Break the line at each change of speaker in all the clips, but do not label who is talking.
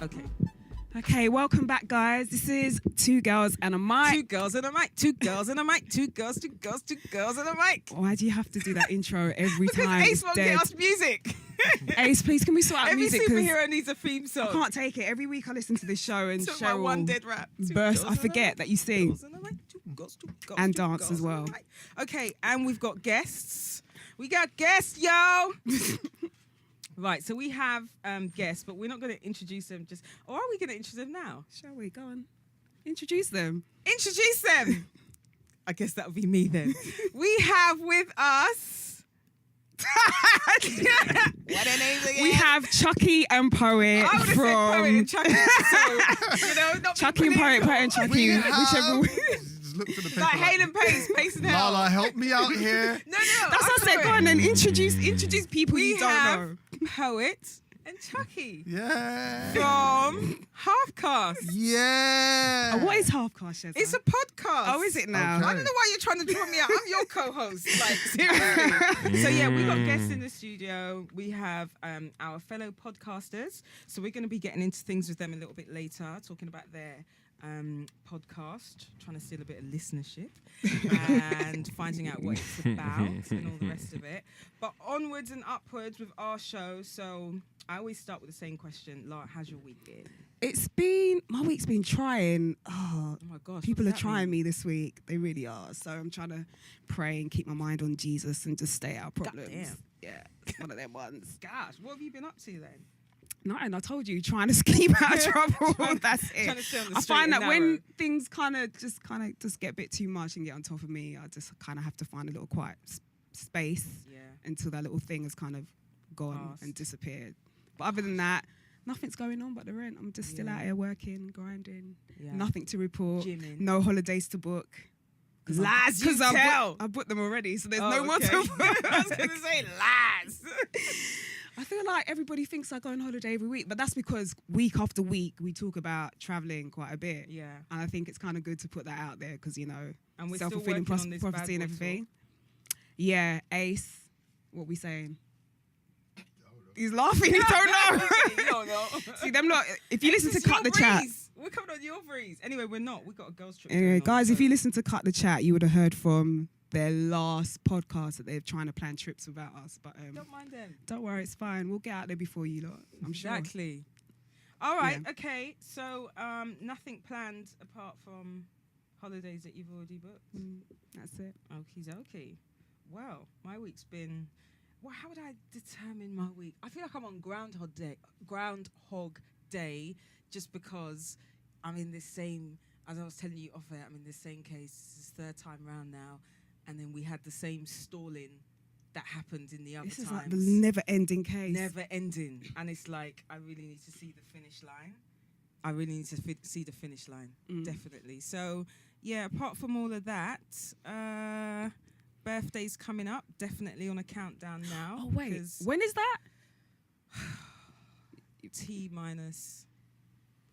Okay.
Okay, welcome back, guys. This is Two Girls and a Mic.
Two girls and a mic. Two girls and a mic. Two girls and a mic.
Why do you have to do that intro every
Because
time?
Ace won't get us music.
Ace, please, can we sort out
Every
music? 'Cause
superhero needs a theme song.
I can't take it. Every week I listen to this show and
Took my one
Cheryl
dead rap.
bursts. I forget that you sing.
Two girls
And dance as well.
Okay, and we've got guests. We got guests, yo. Right, so we have guests, but we're not going to introduce them just... Or are we going to introduce them now?
Shall we? Go on. Introduce them.
Introduce them. I guess that would be me then. We have with us... What are names again?
We have Chucky and Poet
I would have said Poet and Chucky. So, not
Chucky and Poet and Chucky, whichever way.
Look for the paper
like Hayden Pace and hell.
Lala, help me out here.
No.
That's what I said. Go on and introduce people
We
you don't
have
know.
Poet and Chucky
Yeah.
from Halfcast.
Yeah.
Oh, what is Halfcast, Shazza?
It's a podcast.
Oh, is it now?
Okay.
I don't know why you're trying to draw me out. I'm your co-host. Like, seriously. So, yeah, we got guests in the studio. We have our fellow podcasters. So we're going to be getting into things with them a little bit later, talking about their podcast, trying to steal a bit of listenership and finding out what it's about and all the rest of it. But onwards and upwards with our show. So I always start with the same question. Lara, how's your week been?
My week's been trying. Oh
my gosh.
people are trying me this week. They really are. So I'm trying to pray and keep my mind on Jesus and just stay out of problems.
Goddamn.
Yeah, it's one of them ones.
Gosh, what have you been up to then?
Nothing. I told you, trying to keep out of trouble. That's it.
Trying to stay on the
I
straight
find
and
that
narrow.
when things kind of just get a bit too much and get on top of me, I just kind of have to find a little quiet space until that little thing has kind of gone
Passed.
and disappeared. But other than that, nothing's going on but the rent. I'm just still out here working, grinding.
Yeah.
Nothing to report.
Gymming.
No holidays to book.
Lies you tell.
I booked them already, so there's
Oh,
no more
okay.
to book.
I was going to say lies.
I feel like everybody thinks I go on holiday every week, but that's because week after week we talk about traveling quite a bit.
Yeah.
And I think it's kind of good to put that out there because, you know,
And we're still
self-fulfilling
working on this bad
prophecy and
boy
everything. Yeah, Ace, what we saying? He's laughing, he don't know.
You don't know.
See, them lot, if you listen to
It's
Cut
your
the Chat.
breeze. We're coming on your breeze. Anyway, we're not. We've got a girls trip.
Anyway,
going on,
guys, if
so-
you listen to Cut the Chat, you would have heard from their last podcast that they're trying to plan trips without us. But
Don't mind them.
don't worry, it's fine. We'll get out there before you lot, I'm sure.
Exactly. All right.
Yeah.
Okay. So, nothing planned apart from holidays that you've already booked.
That's it.
Okie dokie. Well, my week's been... Well, how would I determine my week? I feel like I'm on Groundhog Day just because I'm in this same... As I was telling you off air, I'm in this same case. This is third time round now. And then we had the same stalling that happened in the other
This is
times.
like the never-ending case.
Never ending. And it's like, I really need to see the finish line. I really need to see the finish line, definitely. So, yeah, apart from all of that, birthday's coming up, definitely on a countdown now.
Oh, wait.
'cause
When is that?
T minus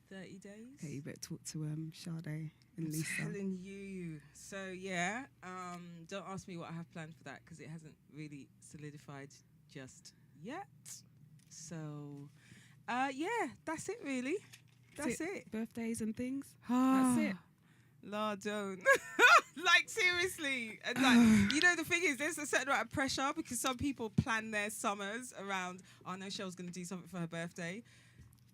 30 days.
Okay, you better talk to Sade and
I'm
Lisa.
telling you. So, yeah, don't ask me what I have planned for that because it hasn't really solidified just yet. So, yeah, that's it, really. That's it.
Birthdays and things. That's it.
La, don't. Like, seriously. And like, you know, the thing is, there's a certain amount of pressure because some people plan their summers around, oh, no, Cheryl's going to do something for her birthday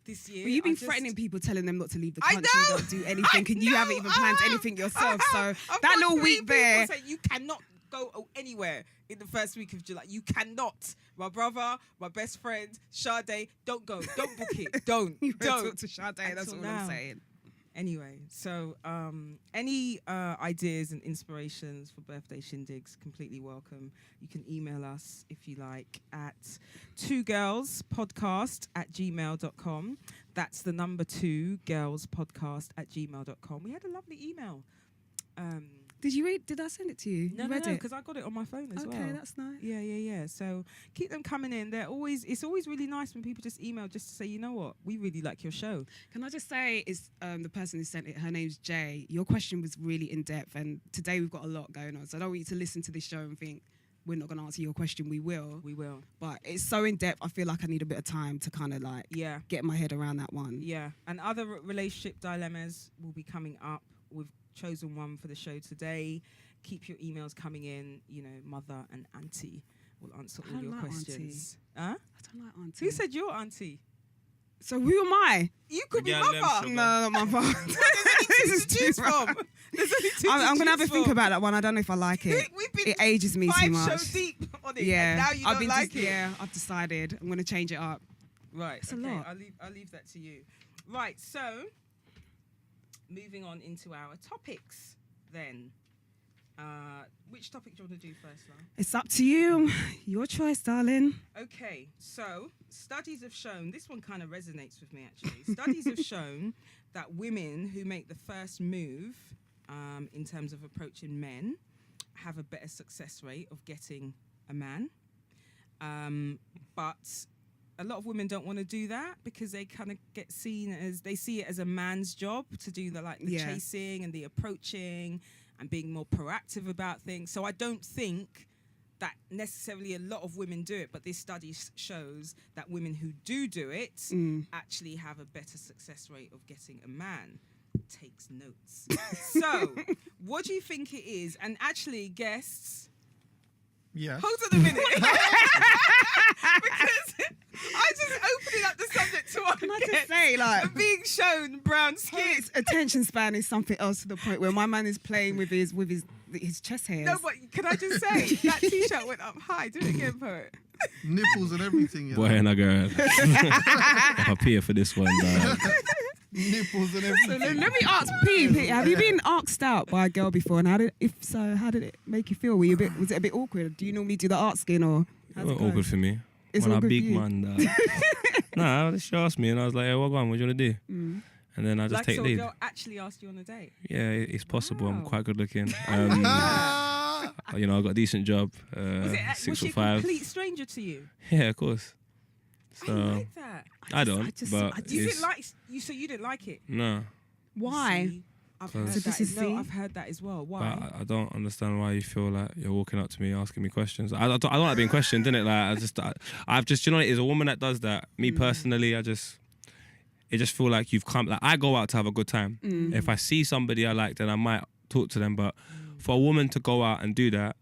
this year.
But you've been
I just-
threatening people, telling them not to leave the
I
country,
know!
don't do anything, and you haven't even planned anything yourself. So
I've
that
got
little
3
week
people
there,
saying you cannot go anywhere in the first week of July. You cannot. My brother, my best friend, Sade, don't go. Don't book it. Don't.
you better
Don't.
talk to Sade. That's
Until
all
now.
I'm saying.
Anyway, so any ideas and inspirations for birthday shindigs, completely welcome. You can email us if you like at twogirlspodcast@gmail.com. That's the number 2girlspodcast@gmail.com. We had a lovely email.
Did you read? Did I send it to you?
No,
You read it?
because I got it on my phone as well.
Okay, that's nice.
Yeah. So keep them coming in. It's always really nice when people just email just to say, you know what, we really like your show.
Can I just say, is the person who sent it, her name's Jay. Your question was really in depth, and today we've got a lot going on. So I don't want you to listen to this show and think we're not going to answer your question, we will.
We will.
But it's so in depth. I feel like I need a bit of time to kind of like get my head around that one.
Yeah. And other relationship dilemmas will be coming up. We've chosen one for the show today. Keep your emails coming in. You know, mother and auntie will answer all your questions. Huh?
I don't like auntie.
Who said your auntie?
So who am I?
You could be
Yeah,
mother.
them
No, not mother.
This is choose from. There's only two
I'm
to
going to have a
choose
think
from.
about that one. I don't know if I like it.
We've been
It ages me too
5
much.
shows deep on it.
Yeah.
And now you don't like it.
Yeah, I've decided. I'm going to change it up.
Right.
It's a
okay,
lot.
I'll leave that to you. Right. So, moving on into our topics then. Which topic do you want to do first, Lara?
It's up to you. Your choice, darling.
Okay, so studies have shown, this one kind of resonates with me actually. Studies have shown that women who make the first move in terms of approaching men have a better success rate of getting a man. But a lot of women don't want to do that because they kind of get seen as, they see it as a man's job to do the chasing and the approaching and being more proactive about things. So I don't think that necessarily a lot of women do it, but this study shows that women who do it actually have a better success rate of getting a man. Takes notes. So, what do you think it is? And actually, guests,
Yeah.
hold on a minute. Because I just opening up the subject to our
Can I
guests
just say, like,
and being shown brown skin.
his attention span is something else to the point where my man is playing with his chest hairs.
No, but can I just say that t-shirt went up high? Do it again, poet.
Nipples and everything. You know?
Boy and a girl. I'm up here for this one, dog.
Nipples and
So
everything.
let me ask P, have you been asked out by a girl before? And how did it make you feel? Was it a bit awkward? Do you normally do the art skin or?
It was awkward for me.
It's
when I
awkward for
big
you?
man, dog. Nah, she asked me and I was like, hey, what do you want to do? And then I just
Like,
take
so a
lead.
girl actually asked you on a date?
Yeah, it's possible. I'm
Wow.
quite good looking.
Ah,
You know, I got a decent job.
Was
Six
she
or
a
five.
complete stranger to you?
Yeah, of course.
I
So
like that.
I don't.
I
But
You
it's,
didn't like you, so you didn't like it.
no.
Why?
See, I've
So
heard
this
that.
is
No,
see?
I've heard that as well.
But
Why?
I don't understand why you feel like you're walking up to me asking me questions. I don't like being questioned, innit? Like I've just, you know, it's a woman that does that. Me personally, it just feel like you've come. Like I go out to have a good time. If I see somebody I like, then I might talk to them. But for a woman to go out and do that,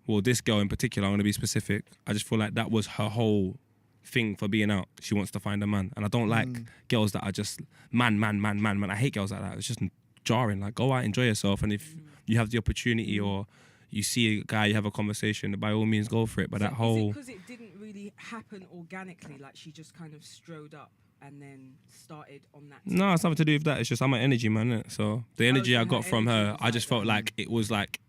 well, this girl in particular, I'm gonna be specific. I just feel like that was her whole thing for being out. She wants to find a man, and I don't like girls that are just man. I hate girls like that. It's just jarring. Like, go out, enjoy yourself, and if you have the opportunity or you see a guy, you have a conversation, by all means go for it. But that whole
because it didn't really happen organically, like she just kind of strode up and then started on that.
no, it's nothing to do with that. It's just I'm an energy man, innit? So the energy
so
I
her
got from
energy
her,
was
I just felt like it was like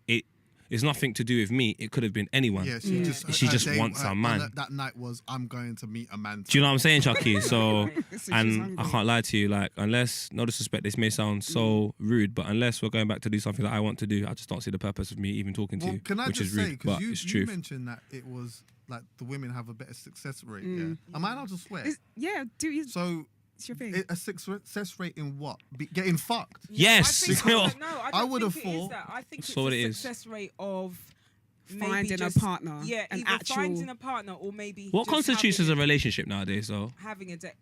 it's nothing to do with me. It could have been anyone.
yeah,
Yeah.
she
She just
her day-
wants a
her-
man.
That night was, I'm going to meet a man.
Do you know what I'm saying, Chucky? So,
Right.
So she's
and I
hungry.
can't lie to you, like, unless, no disrespect, this may sound so rude, but unless we're going back to do something that I want to do, I just don't see the purpose of me even talking to
Well,
you,
can I
which
just
is rude,
say,
but
because
it's
you
truth.
mentioned that it was like the women have a better success rate. Yeah. Am I allowed to swear?
Yeah,
So
it's your thing.
a success rate in what? Getting fucked.
Yes.
I think,
Because
no,
I
don't
would have
think it is
thought-
that. I think it's
So what
a
it is.
success rate of maybe
Finding a
just-
partner,
Yeah,
an
either
actual-
finding a partner or maybe
What
just
constitutes as
having
a relationship nowadays, though?
having a date.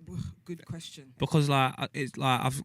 Good question.
Because like it's like a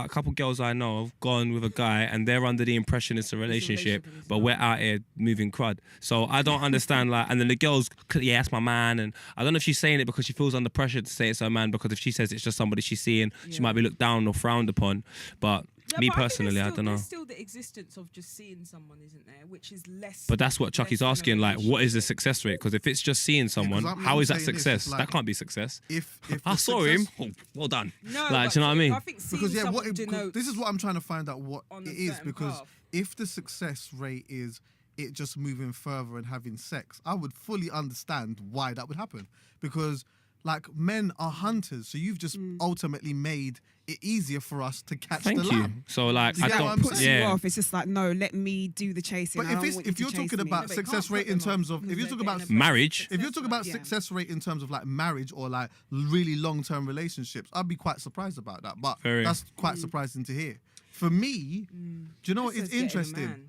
couple girls I know have gone with a guy and they're under the impression it's a relationship,
relationship,
but we're out here moving crud. So I don't understand like, and then the girls, yeah, that's my man, and I don't know if she's saying it because she feels under pressure to say it's her man, because if she says it's just somebody she's seeing, she
Yeah.
might be looked down or frowned upon. But
Yeah,
me
but I think
personally,
there's
I
still-
don't know.
There's still the existence of just seeing someone, isn't there? Which is less.
But that's what Chucky's
less than a
asking, like, what is the
relationship.
success rate? Because if it's just seeing someone,
I'm
how is that
saying this,
success?
it's like-
That can't be success.
If
I
the
saw him.
success-
Oh, well done.
No,
Like,
but
do you know what I mean?
I think seeing
Because yeah,
someone
because
denotes
this is what I'm trying to find out what
on a
it is,
certain
because
path.
if the success rate is it just moving further and having sex, I would fully understand why that would happen, because like men are hunters, so you've just ultimately made it easier for us to catch
Thank
the
you.
lamb.
So like,
You
I
get what
don't.
I'm
puts
saying?
you
Yeah.
off. It's just like, no, let me do the chasing.
But
I don't want
if
you
you're
to
talking
chase me.
about
No, but
success
can't
rate
put
in
them on
terms of, if you're
because
talking
they're
about
getting a
Marriage.
success
if you're talking about
rate.
success rate in terms of like marriage or like really long-term relationships, I'd be quite surprised about that. But
Very.
that's quite surprising to hear. For me, do you know what?
Just
It's
says getting a
interesting.
man.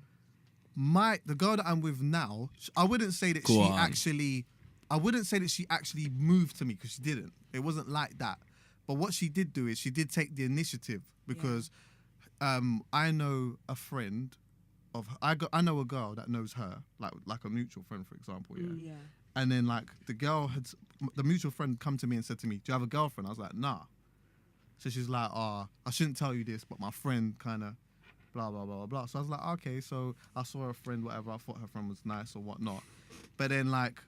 the girl that I'm with now, I wouldn't say that I wouldn't say that she actually moved to me, because she didn't. It wasn't like that. But what she did do is she did take the initiative, because I know a friend of I know a girl that knows her, like a mutual friend, for example. Yeah. And then like the mutual friend come to me and said to me, "Do you have a girlfriend?" I was like, "Nah." So she's like, "Oh, I shouldn't tell you this, but my friend kind of blah blah blah blah." So I was like, "Okay." So I saw her friend, whatever. I thought her friend was nice or whatnot. But then like,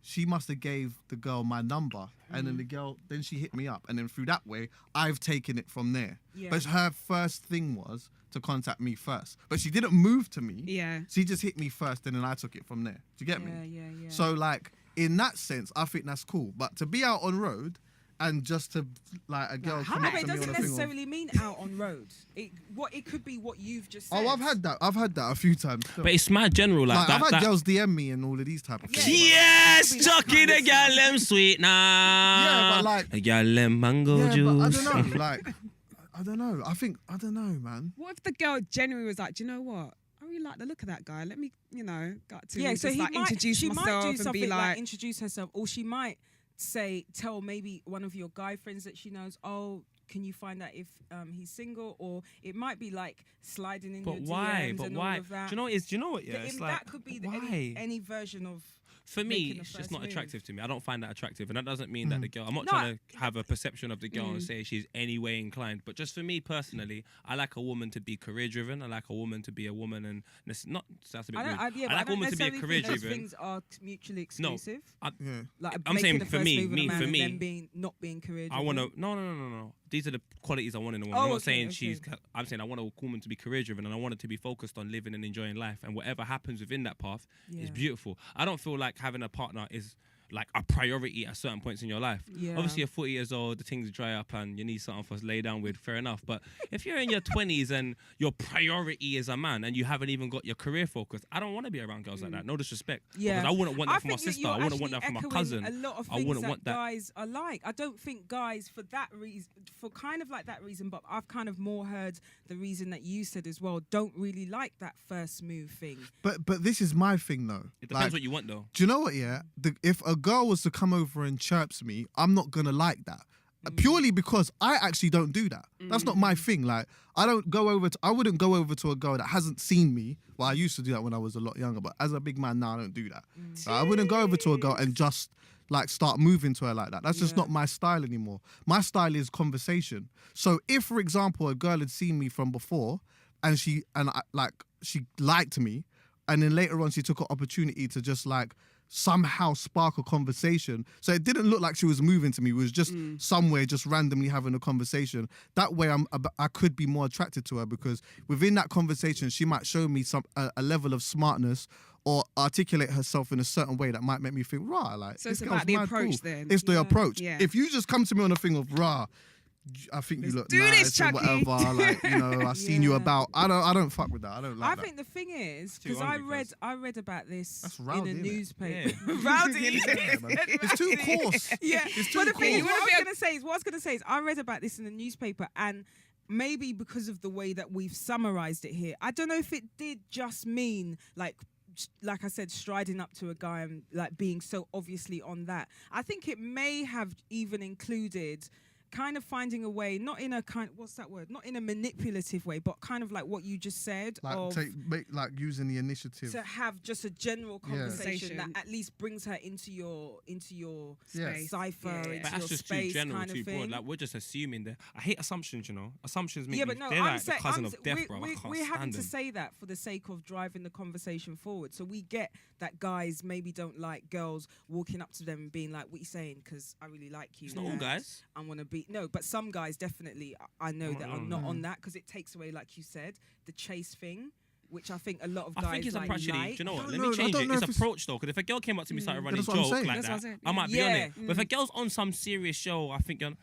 she must have gave the girl my number, and then the girl, then she hit me up, and then through that way, I've taken it from there. Yeah. But her first thing was to contact me first, but she didn't move to me.
Yeah.
She just hit me first, and then I took it from there. Do you get me?
Yeah.
So like, in that sense, I think that's cool. But to be out on road and just to like a girl come up to me on a thing.
It doesn't necessarily mean out on road. It could be what you've just said.
Oh, I've had that a few times.
But it's mad general, like that.
I've had girls DM me and all of these type of things.
Yes, Chucky the girl them sweet now.
Yeah, but like
the girl them mango juice.
But I don't know, like I don't know. I don't know, man.
What if the girl genuinely was like, "Do you know what? I really like the look of that guy. Let me, got to
so
just, like, introduce
she
myself
might do
and
something
be like
introduce herself, or she might tell maybe one of your guy friends that she knows, oh, can you find out if he's single? Or it might be like sliding in your DMs and all of that.
Do you know what? Yeah, it's like,
that could be any version of.
For me, it's just not attractive to me. I don't find that attractive, and that doesn't mean that the girl. I'm not trying to have a perception of the girl and say she's any way inclined. But just for me personally, I like a woman to be career driven. I like a woman to be a woman, and it's not. That's a bit rude. I like a woman to be a career driven.
Things are mutually exclusive.
No,
like
I'm saying for me,
and them not being career driven.
I want to. No. These are the qualities I want in a woman. I'm not saying she's. I'm saying I want a woman to be career driven, and I want her to be focused on living and enjoying life, and whatever happens within that path is beautiful. I don't feel like having a partner is like a priority at certain points in your life. Obviously, you're 40 years old, the things dry up, and you need something for us to lay down with. Fair enough. But if you're in your 20s and your priority is a man, and you haven't even got your career focus, I don't want to be around girls like that. No disrespect. Because I wouldn't want that for my sister. I wouldn't want that for my cousin.
A lot of things that guys are like. I don't think guys for that reason, for kind of like that reason, but I've kind of more heard the reason that you said as well. Don't really like that first move thing.
But this is my thing though.
It depends what you want though.
Do you know what? Yeah, if a girl was to come over and chirps me, I'm not gonna like that. Purely because I actually don't do that. That's not my thing. Like I wouldn't go over to a girl that hasn't seen me. Well, I used to do that when I was a lot younger, but as a big man now, I don't do that. I wouldn't go over to a girl and just like start moving to her like that. That's just not my style anymore. My style is conversation. So if, for example, a girl had seen me from before and she liked me, and then later on she took an opportunity to just like somehow spark a conversation. So it didn't look like she was moving to me. It was just somewhere just randomly having a conversation. That way I could be more attracted to her, because within that conversation she might show me a level of smartness or articulate herself in a certain way that might make me think, rah, like,
so it's about the approach then.
It's the approach. Yeah. If you just come to me on a thing of, rah, I think you look nice or whatever, like, I've seen you about. I don't fuck with that. I don't like that.
I think the thing is, because I read about this
rowdy,
in a newspaper.
Yeah. Rowdy. It's too coarse.
Yeah.
It's too
But the
coarse.
thing is, what I was gonna say is I read about this in the newspaper, and maybe because of the way that we've summarized it here, I don't know if it did just mean like I said, striding up to a guy and like being so obviously on that. I think it may have even included kind of finding a way, not in a not in a manipulative way, but kind of like what you just said,
like using the initiative
to have just a general conversation that at least brings her into your space, cipher, into
but that's
your
just
space,
too general,
kind of
too
thing.
broad. Like we're just assuming that. I hate assumptions. Assumptions make
but no,
they're
I'm
like the cousin of death, bro.
We're having to say that for the sake of driving the conversation forward. So we get that guys maybe don't like girls walking up to them and being like, "What you saying? Because I really like you."
It's not all guys.
I want to be but some guys definitely I know that are not on that, because it takes away, like you said, the chase thing, which I think a lot of guys
I think it's
like.
Do you know what? Let
me
me change it. It's approach though, because if a girl came up to me started running joke like that, I might be on it. But if a girl's on some serious show, I think I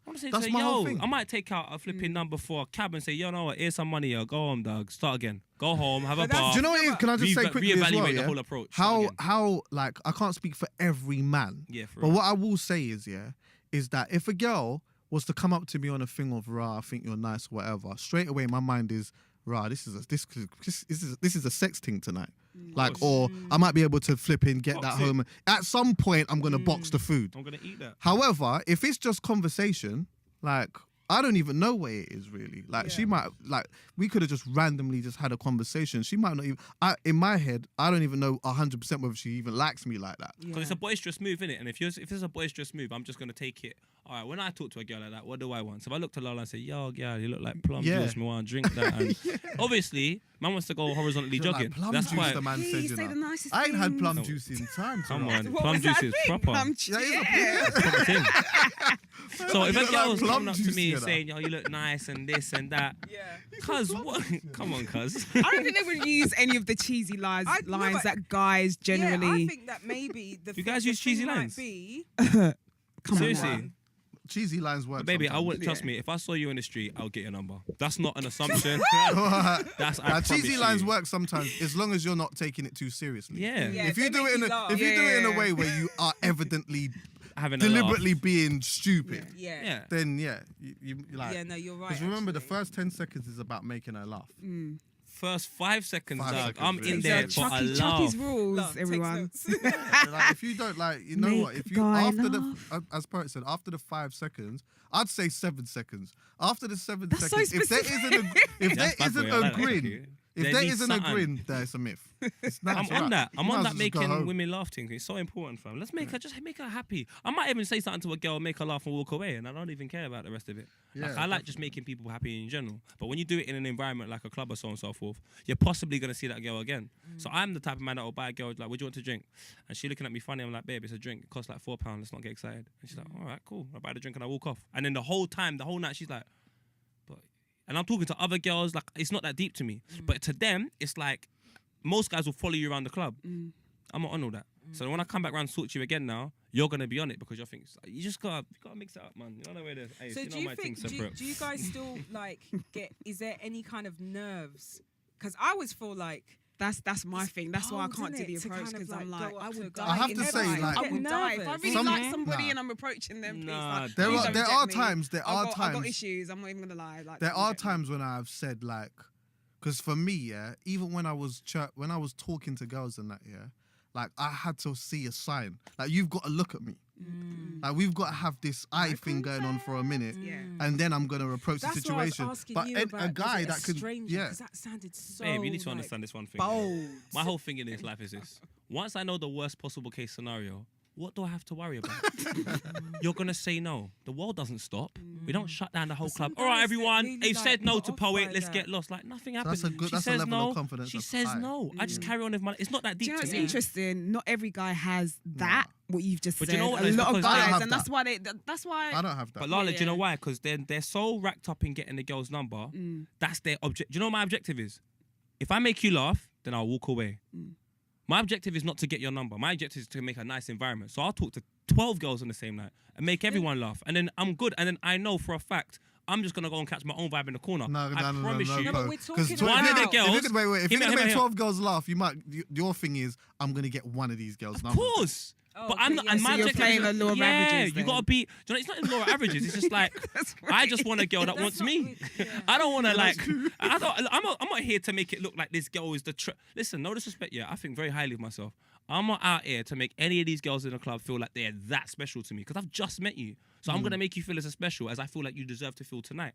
want to say to her, yo, I might take out a flipping number for a cab and say, yo, no, here's some money, go home, dog, start again, go home, have a bar.
Do you know what it is? Can I just say quickly as well,
reevaluate the whole approach.
How like, I can't speak for every man, but what I will say is that if a girl was to come up to me on a thing of, rah, I think you're nice or whatever, straight away my mind is, rah, this is a sex thing tonight. Like, or I might be able to flip in, get that home. At some point, I'm gonna box the food.
I'm gonna eat that.
However, if it's just conversation, like, I don't even know where it is really. Like, she might, like, we could have just randomly just had a conversation. She might not even, in my head, I don't even know 100% whether she even likes me like that.
Because it's a boisterous move, innit? And if it's a boisterous move, I'm just going to take it. All right, when I talk to a girl like that, what do I want? So if I look to Lola and say, yo, girl, you look like plum juice, me want to drink that. And obviously, man wants to go horizontally jogging.
Like plum
That's
juice,
why.
the man said,
Say the nicest
I ain't had
things.
plum juice in time.
Come on,
What
plum
was
juice
that
is
thing?
proper.
Plum
Yeah,
Proper thing. So if
You
a
look like
girl's
plum
coming up to
juice,
me
you know.
saying, yo, you look nice and this and that, cuz what? Come on, cuz.
I don't think they would use any of the cheesy lines
No, but-
that guys generally.
Yeah, I think that maybe
You guys use cheesy lines?
Come on,
Seriously.
man.
Cheesy lines work.
But baby, I
sometimes.
wouldn't trust me. If I saw you in the street, I'll get your number. That's not an assumption. That's I
cheesy
promise
lines
you.
work sometimes, as long as you're not taking it too seriously.
Yeah.
Yeah.
If you
they
do
make
it in
you
a
laugh.
if you do it in a
Yeah.
way where you are evidently
Having a
deliberately
laugh.
being stupid,
Yeah.
then you like.
Yeah, no, you're right.
Because remember, the
actually.
first 10 seconds is about making her laugh.
First 5 seconds,
5
dog.
seconds,
I'm
really.
in there
Exactly.
for a laugh.
Chucky's rules,
Laugh, takes
everyone.
notes.
Like, if you don't like, you know what?
Make
If you
guy
after
laugh.
the as Poet said, after the 5 seconds, I'd say 7 seconds. After the 7
That's so
seconds, if there isn't if there
That's bad
isn't
boy, I like
a
that,
grin,
Chucky.
if
There
there
needs
isn't a
something.
grin, there's a myth. It's not,
I'm
it's
on
right.
that. I'm
You
on
might
that
as well just go
making
home.
women laugh thing. It's so important, fam. Let's make her just make her happy. I might even say something to a girl, make her laugh and walk away, and I don't even care about the rest of it. Like,
Yeah,
I like just making people happy in general. But when you do it in an environment like a club or so on and so forth, you're possibly gonna see that girl again. So I'm the type of man that will buy a girl like, "What do you want to drink?" And she looking at me funny. I'm like, "Babe, it's a drink. It costs like £4. Let's not get excited." And she's like, "All right, cool." I buy the drink and I walk off. And then the whole night, she's like, "But," and I'm talking to other girls. Like, it's not that deep to me. But to them, it's like most guys will follow you around the club. I'm not on all that. So when I come back around and talk to you again now, you're gonna be on it because you're thinking you just gotta mix it up, man. You don't know where the hey,
So
you know
do you
my
think?
thing's separate.
Do you guys still like get? Is there any kind of nerves? Because I always feel like
That's my
it's
thing. That's why I
bold,
can't do
innit,
the
to
approach
kind of,
because I'm
like,
like,
go
I
up to a
would
guy.
die.
I have
in
to
their
say,
eyes.
like-
I would die. If I
Nervous.
really
Some-
like somebody
Nah.
and I'm approaching them, please,
Nah,
like,
There
please
are
don't
there
reject
are
me.
times
I've got issues. I'm not even gonna lie. Like,
there
don't
are
reject me.
times when I've said like, because for me, yeah, even when I was talking to girls and that, yeah, like I had to see a sign. Like, you've got to look at me. Like, we've got to have this eye thing going on for a minute,
Yeah.
and then I'm gonna approach
that's
the situation.
what I was asking
But
you
a
about.
guy
was it
that
a
could,
stranger?
yeah,
'Cause that sounded so.
Babe, you need to
like,
understand this one thing. yeah.
bold.
My whole thing in this life is this: once I know the worst possible case scenario, what do I have to worry about? You're gonna say no. The world doesn't stop. We don't shut down the whole
But
club.
some
All right,
guys, they're
everyone.
really,
They've
like,
said no
put
to
off
Poet.
by
Let's
that.
get lost. Like nothing
So
happens.
that's a good-
She
that's a
says
level
no.
of confidence
She
that's
says
high.
no. I just carry on with my. It's not that
Do
deep
you know
to
what's
me.
interesting? Not every guy has that. What you've just
But
said.
you know what,
A
though?
lot of
It's because I
guys,
have
and
that.
that's why they. That's why.
I don't have that.
But Lala, do you know
Yeah.
why? Because they're so racked up in getting the girl's number. That's their object. Do you know what my objective is? If I make you laugh, then I'll walk away. My objective is not to get your number. My objective is to make a nice environment. So I'll talk to 12 girls on the same night and make everyone laugh. And then I'm good. And then I know for a fact I'm just gonna go and catch my own vibe in the corner.
No,
I promise you.
No, but we're
Because
talking
One of the
about-
girls-
if you're gonna, wait, if
Hear
you're
me
gonna
out,
make
hear me
12 girls laugh, your thing is, I'm gonna get one of these girls'
Of
numbers.
course.
Oh,
But I'm
okay,
not,
yeah,
and
so
my
you're
objective
playing
is,
a law of
yeah,
averages
you gotta
then.
be. Do you know, it's not a law of averages. It's just like I just want a girl that
That's
wants
not
me.
what- yeah.
I don't want to like. I'm not here to make it look like this girl is the. Listen, no disrespect. Yeah, I think very highly of myself. I'm not out here to make any of these girls in the club feel like they're that special to me because I've just met you. So I'm gonna make you feel as special as I feel like you deserve to feel tonight,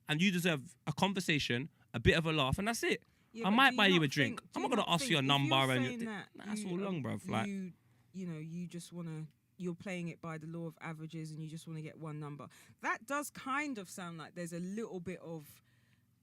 and you deserve a conversation, a bit of a laugh, and that's it.
Yeah,
I
but
might
do
buy you
not
a drink.
think-
I'm
do
not gonna
not
ask you a
think if
number
you're
and
saying that
that's all
you-
long, bruv. Like.
you know, you just want to, you're playing it by the law of averages and you just want to get one number. That does kind of sound like there's a little bit of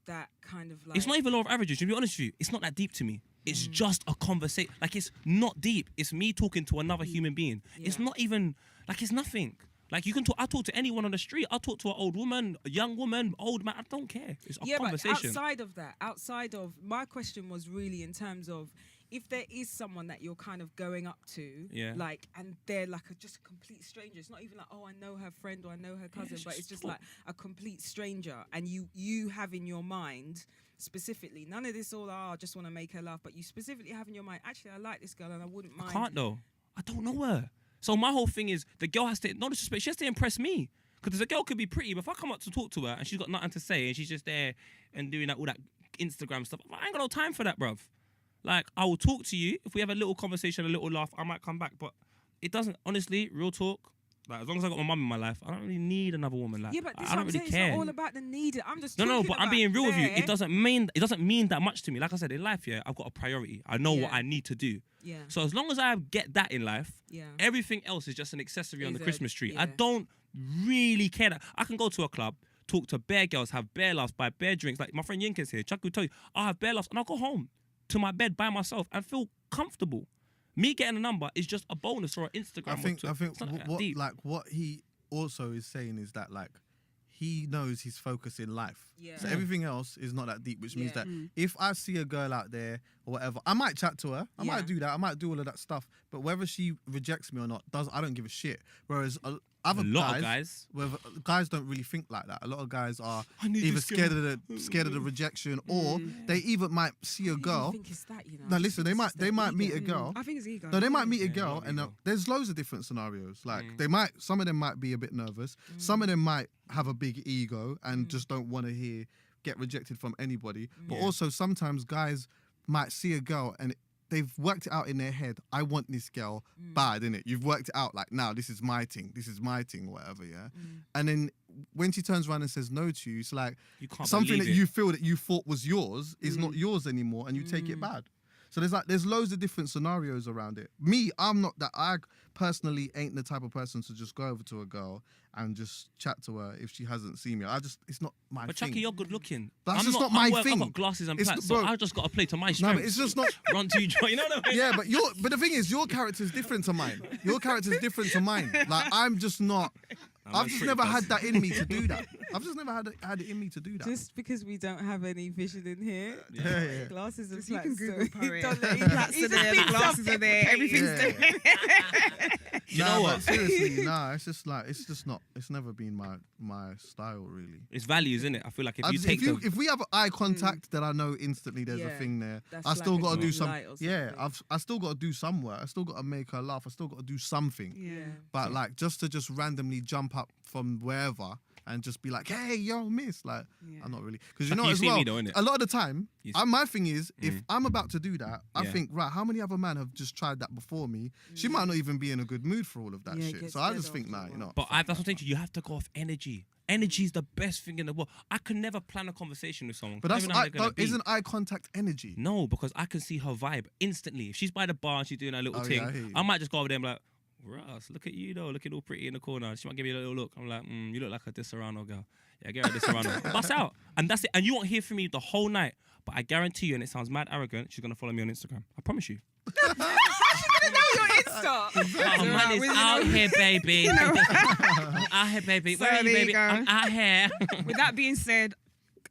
that kind of like.
It's not even law of averages, to be honest with you. It's not that deep to me. It's just a conversation. Like, it's not deep. It's me talking to another human being. It's
Yeah.
not even, like, it's nothing. Like, you can talk, I talk to anyone on the street. I talk to an old woman, a young woman, old man. I don't care. It's a
Yeah,
conversation.
but outside of, my question was really in terms of, if there is someone that you're kind of going up to,
Yeah.
like, and they're like just a complete stranger. It's not even like, oh, I know her friend or I know her cousin, but it's just like a complete stranger. And you have in your mind specifically, none of this all, I just want to make her laugh, but you specifically have in your mind, actually, I like this girl and I wouldn't mind.
I can't, though. I don't know her. So my whole thing is, the girl has to, no disrespect, she has to impress me. Because the girl could be pretty, but if I come up to talk to her and she's got nothing to say and she's just there and doing that, all that Instagram stuff. I ain't got no time for that, bruv. Like, I will talk to you. If we have a little conversation, a little laugh, I might come back. But it doesn't, honestly, real talk. Like, as long as I got my mum in my life, I don't really need another woman. Like,
Yeah, but this
I don't really care.
It's not all about the need. I'm just
No,
talking
but I'm
about
being real with you.
there.
It doesn't mean that much to me. Like I said, in life, yeah, I've got a priority. I know what I need to do.
Yeah.
So as long as I get that in life,
Yeah.
everything else is just an accessory on the Christmas tree.
yeah.
I don't really care that I can go to a club, talk to bare girls, have bare laughs, buy bare drinks. Like my friend Yinka's here. Chuck will tell you, I'll have bare laughs and I'll go home to my bed by myself and feel comfortable. Me getting a number is just a bonus for an Instagram.
I think
It's not that deep.
what he also is saying is that like he knows his focus in life.
Yeah.
So everything else is not that deep, which means
Yeah.
that if I see a girl out there or whatever, I might chat to her. I
Yeah.
might do that. I might do all of that stuff. But whether she rejects me or not, I don't give a shit. Whereas other
A lot of guys.
whether guys don't really think like that. A lot of guys are
I need
either
this
scared of the rejection, or they even might see a girl.
I think it's that, you know.
Now listen, they might meet a girl.
I think it's ego.
No, they might meet a
Yeah,
girl,
love
and
ego.
there's loads of different scenarios. Like some of them might be a bit nervous. Some of them might have a big ego and just don't want to get rejected from anybody. But
Yeah.
also sometimes guys might see a girl and they've worked it out in their head. I want this girl bad, innit? You've worked it out like, now this is my thing, whatever, yeah. And then when she turns around and says no to you, it's like
You can't
something that
believe it.
you feel that you thought was yours is not yours anymore, and you take it bad. So there's loads of different scenarios around it. Me, I'm not that. I personally ain't the type of person to just go over to a girl and just chat to her if she hasn't seen me. It's not my
But
thing.
Chucky, you're good looking.
That's
I'm
just not my
I've
thing.
got glasses and
It's
plaits,
bro-
so I just got to play to my
No,
strengths.
but it's just not.
Run to you, you know what I mean?
Yeah, but the thing is, your character's different to mine. Your character's different to mine. Like I'm just not. I've just never had that in me to do that. I've just never had it in me to do that.
Just because we don't have any vision in here,
Yeah.
glasses and
You can
flats,
Google
so
poet.
don't let
Flats
he's
are there,
just being
glasses are there, everything's
Yeah.
there.
You know what?
But seriously, it's just like it's never been my style really.
It's values, isn't it? I feel like
If we have eye contact, then I know instantly there's a
Yeah,
thing there.
that's
I still
like a
got to do
green
some.
light or
Yeah,
something.
I still got to do some work. I still got to make her laugh. I still got to do something.
Yeah.
But like just to randomly jump up from wherever and just be like, hey, yo, miss, like,
Yeah.
I'm not really, because
Like, you
as
see
well,
me though, innit?
a lot of the time,
You
my thing is, if I'm about to do that, I
Yeah.
think, right, how many other men have just tried that before me? She might not even be in a good mood for all of that
Yeah, it
shit.
gets
So I
dead
just think,
after a
nah, you
while.
know.
But that's what I'm saying to you. You have to go off energy. Energy is the best thing in the world. I can never plan a conversation with someone.
But
I don't know how they're gonna be.
isn't eye contact energy?
No, because I can see her vibe instantly. If she's by the bar and she's doing her little
Oh,
thing,
yeah, I hear you.
I might just go over there and be like, Russ, look at you though, looking all pretty in the corner. She might give me a little look. I'm like, you look like a Serrano girl. Yeah, get her a Serrano. Bust out. And that's it. And you won't hear from me the whole night. But I guarantee you, and it sounds mad arrogant, she's going to follow me on Instagram. I promise you.
Your Insta.
Oh, man is out here, baby. I'm out here, baby.
So
Where are you,
there you
baby?
go.
I'm out here.
With that being said,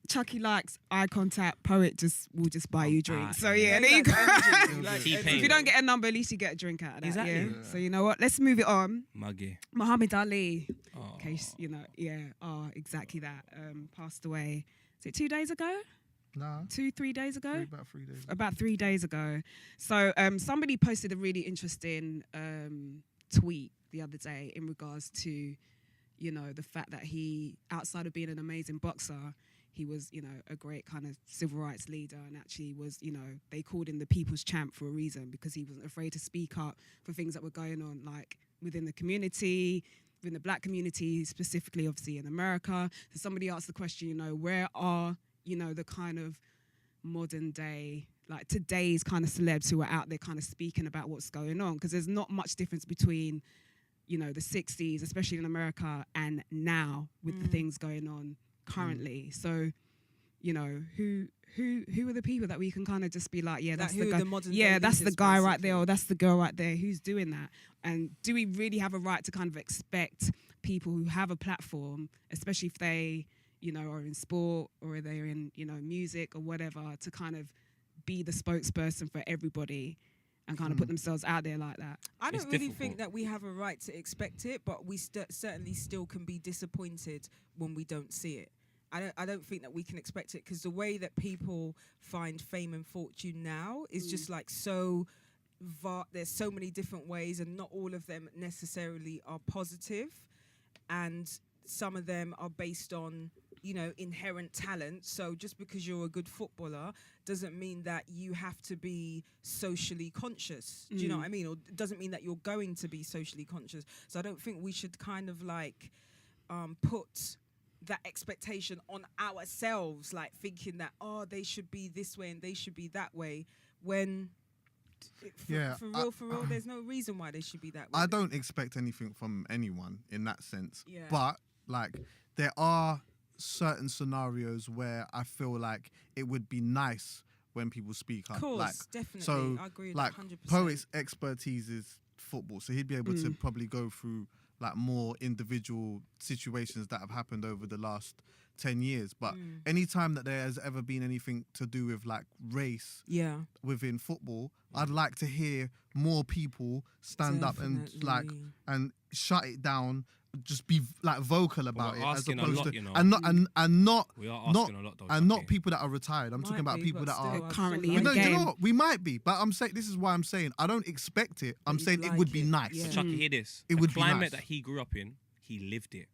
Chucky likes eye contact. Poet will just buy you drinks. So yeah, there you go.
T-Pain.
If you don't get a number, at least you get a drink out of that.
Exactly.
Yeah?
Yeah.
So you know what? Let's move it on.
Muggy.
Muhammad Ali.
Oh.
In case you know, exactly that. Passed away. Is it 2 days ago?
Nah,
3 days ago?
about 3 days.
About 3 days ago. So somebody posted a really interesting tweet the other day in regards to, you know, the fact that he, outside of being an amazing boxer, he was, you know, a great kind of civil rights leader, and actually was, you know, they called him the people's champ for a reason, because he wasn't afraid to speak up for things that were going on, like within the community, within the black community, specifically obviously in America. So somebody asked the question, you know, where are, you know, the kind of modern day, like today's kind of celebs who are out there kind of speaking about what's going on? Because there's not much difference between, you know, the 60s, especially in America, and now with the things going on currently. So, you know, who are the people that we can kind of just be like, yeah,
Like
that's
who
the
are
guy.
the modern day
Yeah, that's the
leaders,
guy right there,
basically?
or that's the girl right there. Who's doing that? And do we really have a right to kind of expect people who have a platform, especially if they, you know, are in sport or they're in, you know, music or whatever, to kind of be the spokesperson for everybody and kind of put themselves out there like that?
I don't
It's
really
difficult.
think that we have a right to expect it, but we certainly still can be disappointed when we don't see it. I don't think that we can expect it, because the way that people find fame and fortune now is just like so there's so many different ways, and not all of them necessarily are positive, and some of them are based on, inherent talent. So just because you're a good footballer doesn't mean that you have to be socially conscious. Do you know what I mean? Or doesn't mean that you're going to be socially conscious. So I don't think we should kind of like put that expectation on ourselves, like thinking that, they should be this way and they should be that way, when for real, there's no reason why they should be that way.
I don't expect anything from anyone in that sense.
Yeah.
But like there are certain scenarios where I feel like it would be nice when people speak up.
Of course,
like,
definitely.
So
I agree with
like
that 100%.
Poet's expertise is football, so he'd be able to probably go through like more individual situations that have happened over the last 10 years. But anytime that there has ever been anything to do with like race within football, I'd like to hear more people stand up and like and shut it down, just be like vocal about it, as opposed to and not
we are asking a lot though,
and not people that are retired. I'm talking about people that are
currently
we
in the
don't, you know
game.
what? We might be, but I'm saying this is why I'm saying I don't expect it. I'm saying it would be nice.
Yeah.
Chucky, hear this.
It
the
would be
climate
nice.
that he grew up in, he lived it.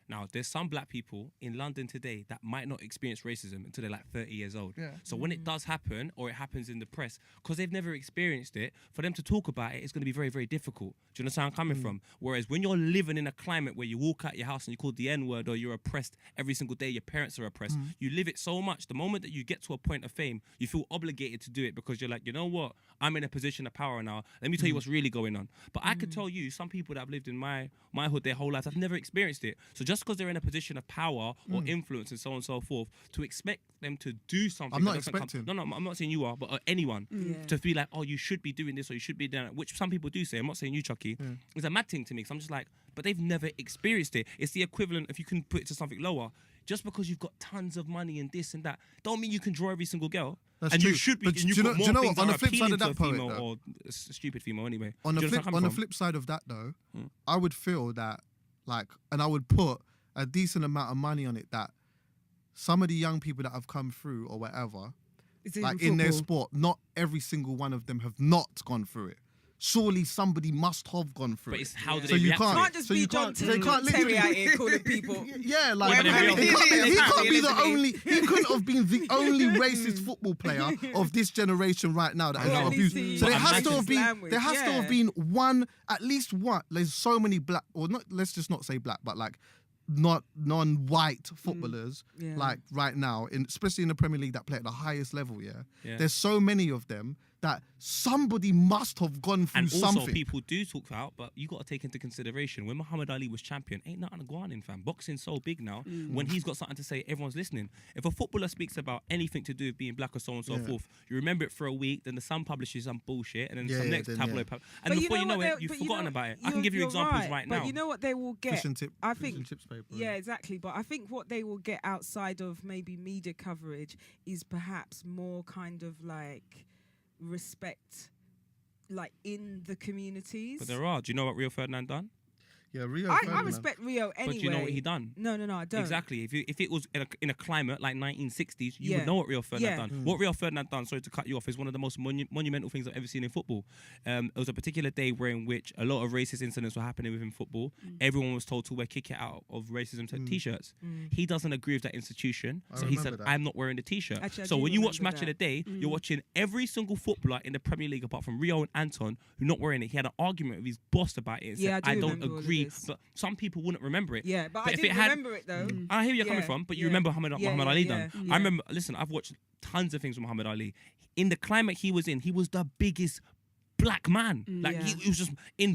Now, there's some black people in London today that might not experience racism until they're like 30 years old.
Yeah.
So when it does happen, or it happens in the press, because they've never experienced it, for them to talk about it, it's going to be very, very difficult. Do you understand where I'm coming from? Whereas when you're living in a climate where you walk out your house and you call the N-word, or you're oppressed every single day, your parents are oppressed, you live it so much, the moment that you get to a point of fame, you feel obligated to do it because you're like, you know what? I'm in a position of power now. Let me tell you what's really going on. But I could tell you, some people that have lived in my hood their whole life have never experienced it. So just because they're in a position of power or influence and so on and so forth, to expect them to do something.
I'm not expecting.
No, I'm not saying you are, but anyone to be like, oh, you should be doing this or you should be doing that, which some people do say. I'm not saying you, Chucky. It's a mad thing to me because I'm just like, but they've never experienced it. It's the equivalent, if you can put it to something lower, just because you've got tons of money and this and that, don't mean you can draw every single girl.
That's
and
true.
you should be.
But
And you
do you
put
know-
more
do you know
things
what? On
that
the
are
flip side
appealing
of
to
that
a
poet,
female
though.
or a stupid female anyway.
On the
Do you
flip,
understand where I'm
on the
coming
flip side of that though, I would feel that like, and I would put a decent amount of money on it that some of the young people that have come through or whatever,
Is it
like
in
in their
football?
sport, not every single one of them have not gone through it. Surely somebody must have gone through
But
it.
it's how do
So
they
you
react
can't-
to it?
Can't just
So
be
you
John
can't- they can't
Terry
literally-
out here calling people.
Yeah, like
Whatever
he,
they
he
are.
can't be the
Apparently.
only. He couldn't have been the only racist football player of this generation right now that has
Well,
got
at
abused.
least he
So there has to
uses
have been.
language,
There has to have
yeah.
been one, at least one. There's so many black, or not. Let's just not say black, but like not non-white footballers
Yeah.
like right now, especially in the Premier League that play at the highest level. Yeah,
Yeah.
there's so many of them that somebody must have gone through
And also,
something.
people do talk about, but you got to take into consideration when Muhammad Ali was champion, ain't nothing going in, fam. Boxing's so big now. When he's got something to say, everyone's listening. If a footballer speaks about anything to do with being black or so on and so
Yeah.
forth, you remember it for a week, then the Sun publishes some bullshit, and then
Yeah,
some
yeah,
next
then,
tabloid.
yeah.
And before you know
what
it,
they-
you've
but
forgotten about it. I
you're-
can give you
you're
examples right now.
But you know what they will get?
Fish and chip,
I
fish
think
and chips paper.
Yeah, exactly. But I think what they will get outside of maybe media coverage is perhaps more kind of like respect, like in the communities.
But there are. Do you know what Rio Ferdinand done?
Yeah, Rio
I
Ferdinand.
respect Rio anyway.
But do you know what he done?
No, I don't.
Exactly. If it was in a climate like 1960s, you
Yeah.
would know what Rio Ferdinand
Yeah.
done. What Rio Ferdinand done, sorry to cut you off, is one of the most monumental things I've ever seen in football. It was a particular day in which a lot of racist incidents were happening within football. Everyone was told to wear kick it out of racism t-shirts. He doesn't agree with that institution,
I
so he said,
remember that.
I'm not wearing the t-shirt.
Actually, I
So
do
when you watch
remember
Match of the
that.
Day, you're watching every single footballer in the Premier League apart from Rio and Anton who not wearing it. He had an argument with his boss about it and
Yeah,
said,
I
I
do
don't
remember all of
agree.
this.
But some people wouldn't remember it.
Yeah, but I
if
didn't
it had,
remember it though.
I hear where you're coming
Yeah,
from, but you
yeah.
remember Muhammad Ali
yeah,
done.
yeah.
I remember, listen, I've watched tons of things with Muhammad Ali. In the climate he was in, he was the biggest black man. Like
Yeah.
he was just in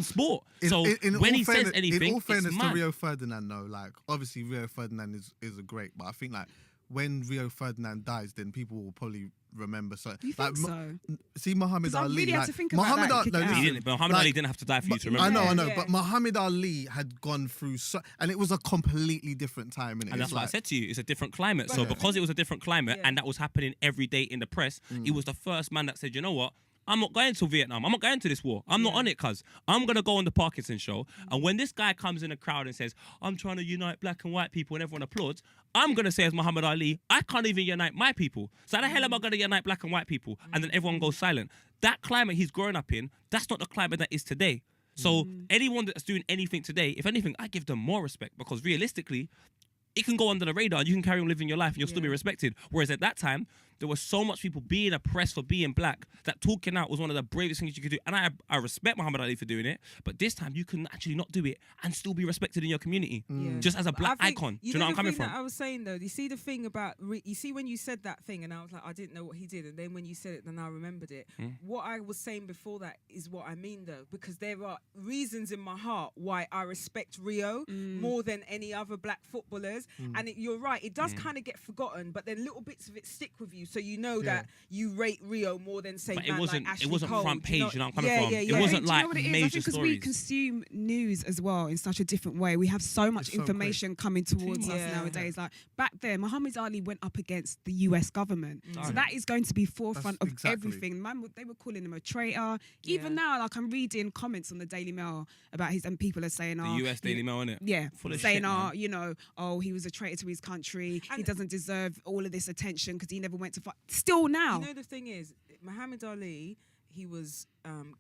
sport.
In-
So
in
when
all
he says
fairness-
anything,
in all fairness
it's
to
mad.
Rio Ferdinand, though, like obviously Rio Ferdinand is a great, but I think like when Rio Ferdinand dies, then people will probably remember. So
You
like,
think so?
see Muhammad
'Cause I
Ali.
really had
like,
to think about
Muhammad
that,
Ali,
kick
no,
it out.
listen,
He didn't, but Muhammad
like,
Ali didn't have to die for you to remember.
I know,
Yeah.
but Muhammad Ali had gone through, and it was a completely different time, innit?
And that's
It's
what I
like-
said to you. It's a different climate. So
But-
because it was a different climate
Yeah.
and that was happening every day in the press, he was the first man that said, you know what? I'm not going to Vietnam. I'm not going to this war. I'm not on it, cuz. I'm going to go on the Parkinson show. And when this guy comes in the crowd and says, I'm trying to unite black and white people and everyone applauds, I'm going to say as Muhammad Ali, I can't even unite my people. So how the hell am I going to unite black and white people? And then everyone goes silent. That climate he's growing up in, that's not the climate that is today. So anyone that's doing anything today, if anything, I give them more respect because realistically, it can go under the radar and you can carry on living your life and you'll still be
Yeah.
respected. Whereas at that time, there was so much people being oppressed for being black that talking out was one of the bravest things you could do. And I respect Muhammad Ali for doing it, but this time you can actually not do it and still be respected in your community,
Yeah.
just as a
But
black
I think-
icon. Do
You
you know
know
where I'm coming
the thing
from?
that I was saying though, you see the thing about, you see when you said that thing and I was like, I didn't know what he did. And then when you said it, then I remembered it. What I was saying before that is what I mean though, because there are reasons in my heart why I respect Rio more than any other black footballers. And you're right, it does kind of get forgotten, but then little bits of it stick with you. So you know that you rate Rio more than say
But
man
it wasn't.
like Ashley
it wasn't
Cole.
front
Do you
page. You know what I'm coming
yeah,
from.
Yeah, yeah.
It wasn't
Do you
like
know what it is? I
major
think because we
stories.
consume news as well in such a different way. We have so much
It's so
information coming towards us
Yeah.
nowadays. Like back then, Muhammad Ali went up against the US government. So that is going to be forefront of
exactly.
everything. They were calling him a traitor. Even
Yeah.
now, like I'm reading comments on the Daily Mail about his, and people are saying,
The
"Oh,
US Daily Mail, innit?
yeah,
Full of
saying,
shit, man.
you know, oh, he was a traitor to his country. He
And-
doesn't deserve all of this attention because he never went to fight." Still now,
You know the thing is, Muhammad Ali, he was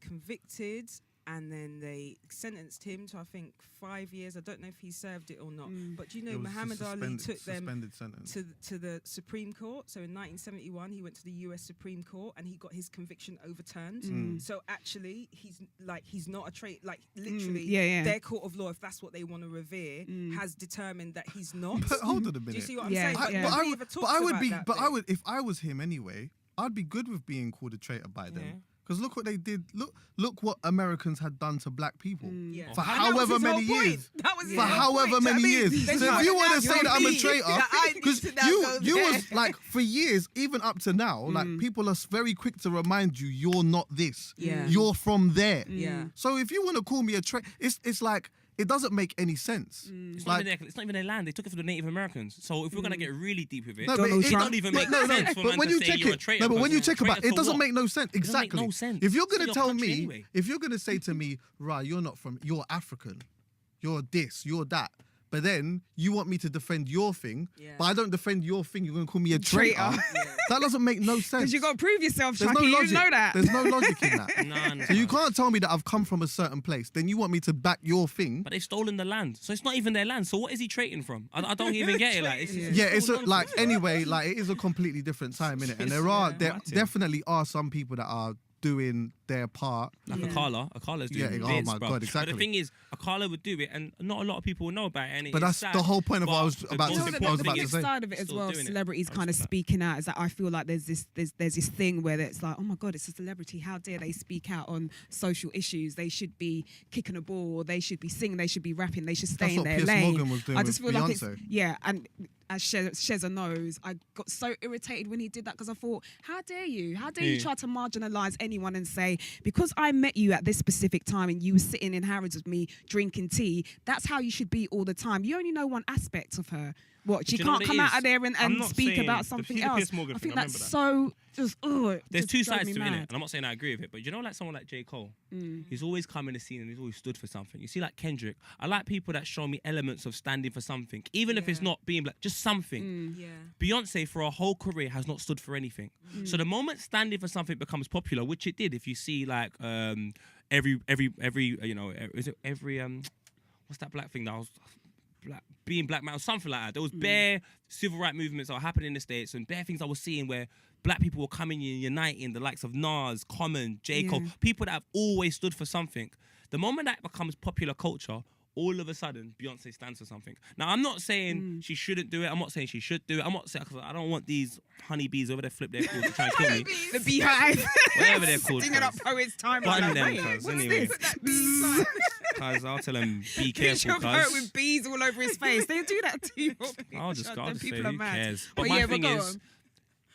convicted and then they sentenced him to I think 5 years. I don't know if he served it or not. But you know,
It was a
Muhammad Ali took them
suspended sentence.
to the Supreme Court. So in 1971, he went to the US Supreme Court and he got his conviction overturned. So actually, he's not a traitor. Like literally,
yeah.
their court of law, if that's what they want to revere, has determined that he's not.
But hold on a
Do you
minute.
see what I'm
Yeah,
saying?
I,
yeah.
but I
nobody
would,
ever
but
talks
I would
about
be,
that
but I
bit.
would, if I was him anyway, I'd be good with being called a traitor by them.
Yeah.
Because look what they did. Look what Americans had done to black people
Yeah.
for
And that was
however
his
many
whole point.
years.
That was his
For
whole
however
point.
many
Do you know what I
years.
mean?
So
They
if
tried
you
to
want to
now
say that I'm a
be
traitor,
that I need
because
to now
you
go
was
there.
like for years, even up to now, like people are very quick to remind you you're not this.
Yeah.
You're from there.
Yeah.
So if you want to call me a traitor, it's like it doesn't make any sense.
It's
Like,
not even their land. They took it from the Native Americans. So if we're gonna get really deep with it,
No, but
Donald
it
Trump.
don't even
but
make
no,
sense for
but
man
when
to
you
say
check
you're a
it,
traitor.
no, but when you
because
check about
traitor
it,
for
doesn't
what?
make no sense.
It doesn't make
Exactly.
no sense.
If you're
It's
gonna
your
tell
country
me,
anyway.
if you're gonna say to me, right, you're African, you're this, you're that. But then you want me to defend your thing,
Yeah.
but I don't defend your thing. You're gonna call me a traitor.
Traitor.
That doesn't make no sense.
because you got to prove yourself,
There's
Chucky.
no
You
logic.
know that.
There's no logic in that.
None.
So you can't tell me that I've come from a certain place. Then you want me to back your thing.
But they've stolen the land, so it's not even their land. So what is he trading from? I don't even get it. Like, it's
Yeah, it's
all
like
nonsense.
anyway, like it is a completely different time in it, and there
Martin.
definitely are some people that are doing their part.
Like
Yeah.
Akala's doing
Yeah,
bits,
oh my
bruv.
God, exactly.
But the thing is, Akala would do it, and not a lot of people know about it. And
But
it's
that's
sad,
the whole point of what I
but
was
the
about
most
to-
You know,
I was
the
about to
flip
say.
side of it as
Still
well,
doing it.
celebrities
I
kind of
respect that.
speaking out, is that I feel like there's this thing where it's like, oh my God, it's a celebrity. How dare they speak out on social issues? They should be kicking a ball, or they should be singing, they should be rapping, they should stay
That's
in
what
their
Piers
lane.
Morgan was doing
I just
with
feel like it's
Beyonce.
yeah, and as Sheza knows, I got so irritated when he did that because I thought, how dare you? How dare you
Yeah.
try to marginalise anyone and say, because I met you at this specific time and you were sitting in Harrods with me drinking tea, that's how you should be all the time. You only know one aspect of her. What, she
Do you know
can't
what it
come out
is?
of there and
I'm not
speak
saying
about
the
something
Peter
else.
Piers Morgan
I
thing,
think
I
that's
remember
so just, oh,
There's
just
two
drove
sides
me
to it, innit?
mad.
And I'm not saying I agree with it, but you know, like someone like J. Cole, he's always come in the scene and he's always stood for something. You see, like Kendrick, I like people that show me elements of standing for something, even if it's
Yeah.
not being black, just something.
Yeah.
Beyonce, for her whole career, has not stood for anything. So the moment standing for something becomes popular, which it did, if you see like every you know, is it every what's that black thing that was being black man or something like that. There was bare civil rights movements that were happening in the States and bare things I was seeing where black people were coming in, uniting, the likes of Nas, Common, J. Cole, people that have always stood for something. The moment that becomes popular culture, all of a sudden, Beyonce stands for something. Now, I'm not saying she shouldn't do it. I'm not saying she should do it. I'm not saying, cause I don't want these honeybees over there flip their calls to try and kill me.
The beehive.
Whatever they're called.
Singing up
cuz.
poets time.
Button
Like,
them,
wait,
cuz,
what's
anyway.
this?
Cuz I'll tell them, be
Picture
careful,
of a poet
cuz.
with bees all over his face. They do that to you.
I'll just
Then
say,
people are
who
mad.
cares? But
But
my
yeah,
thing
go
is,
on.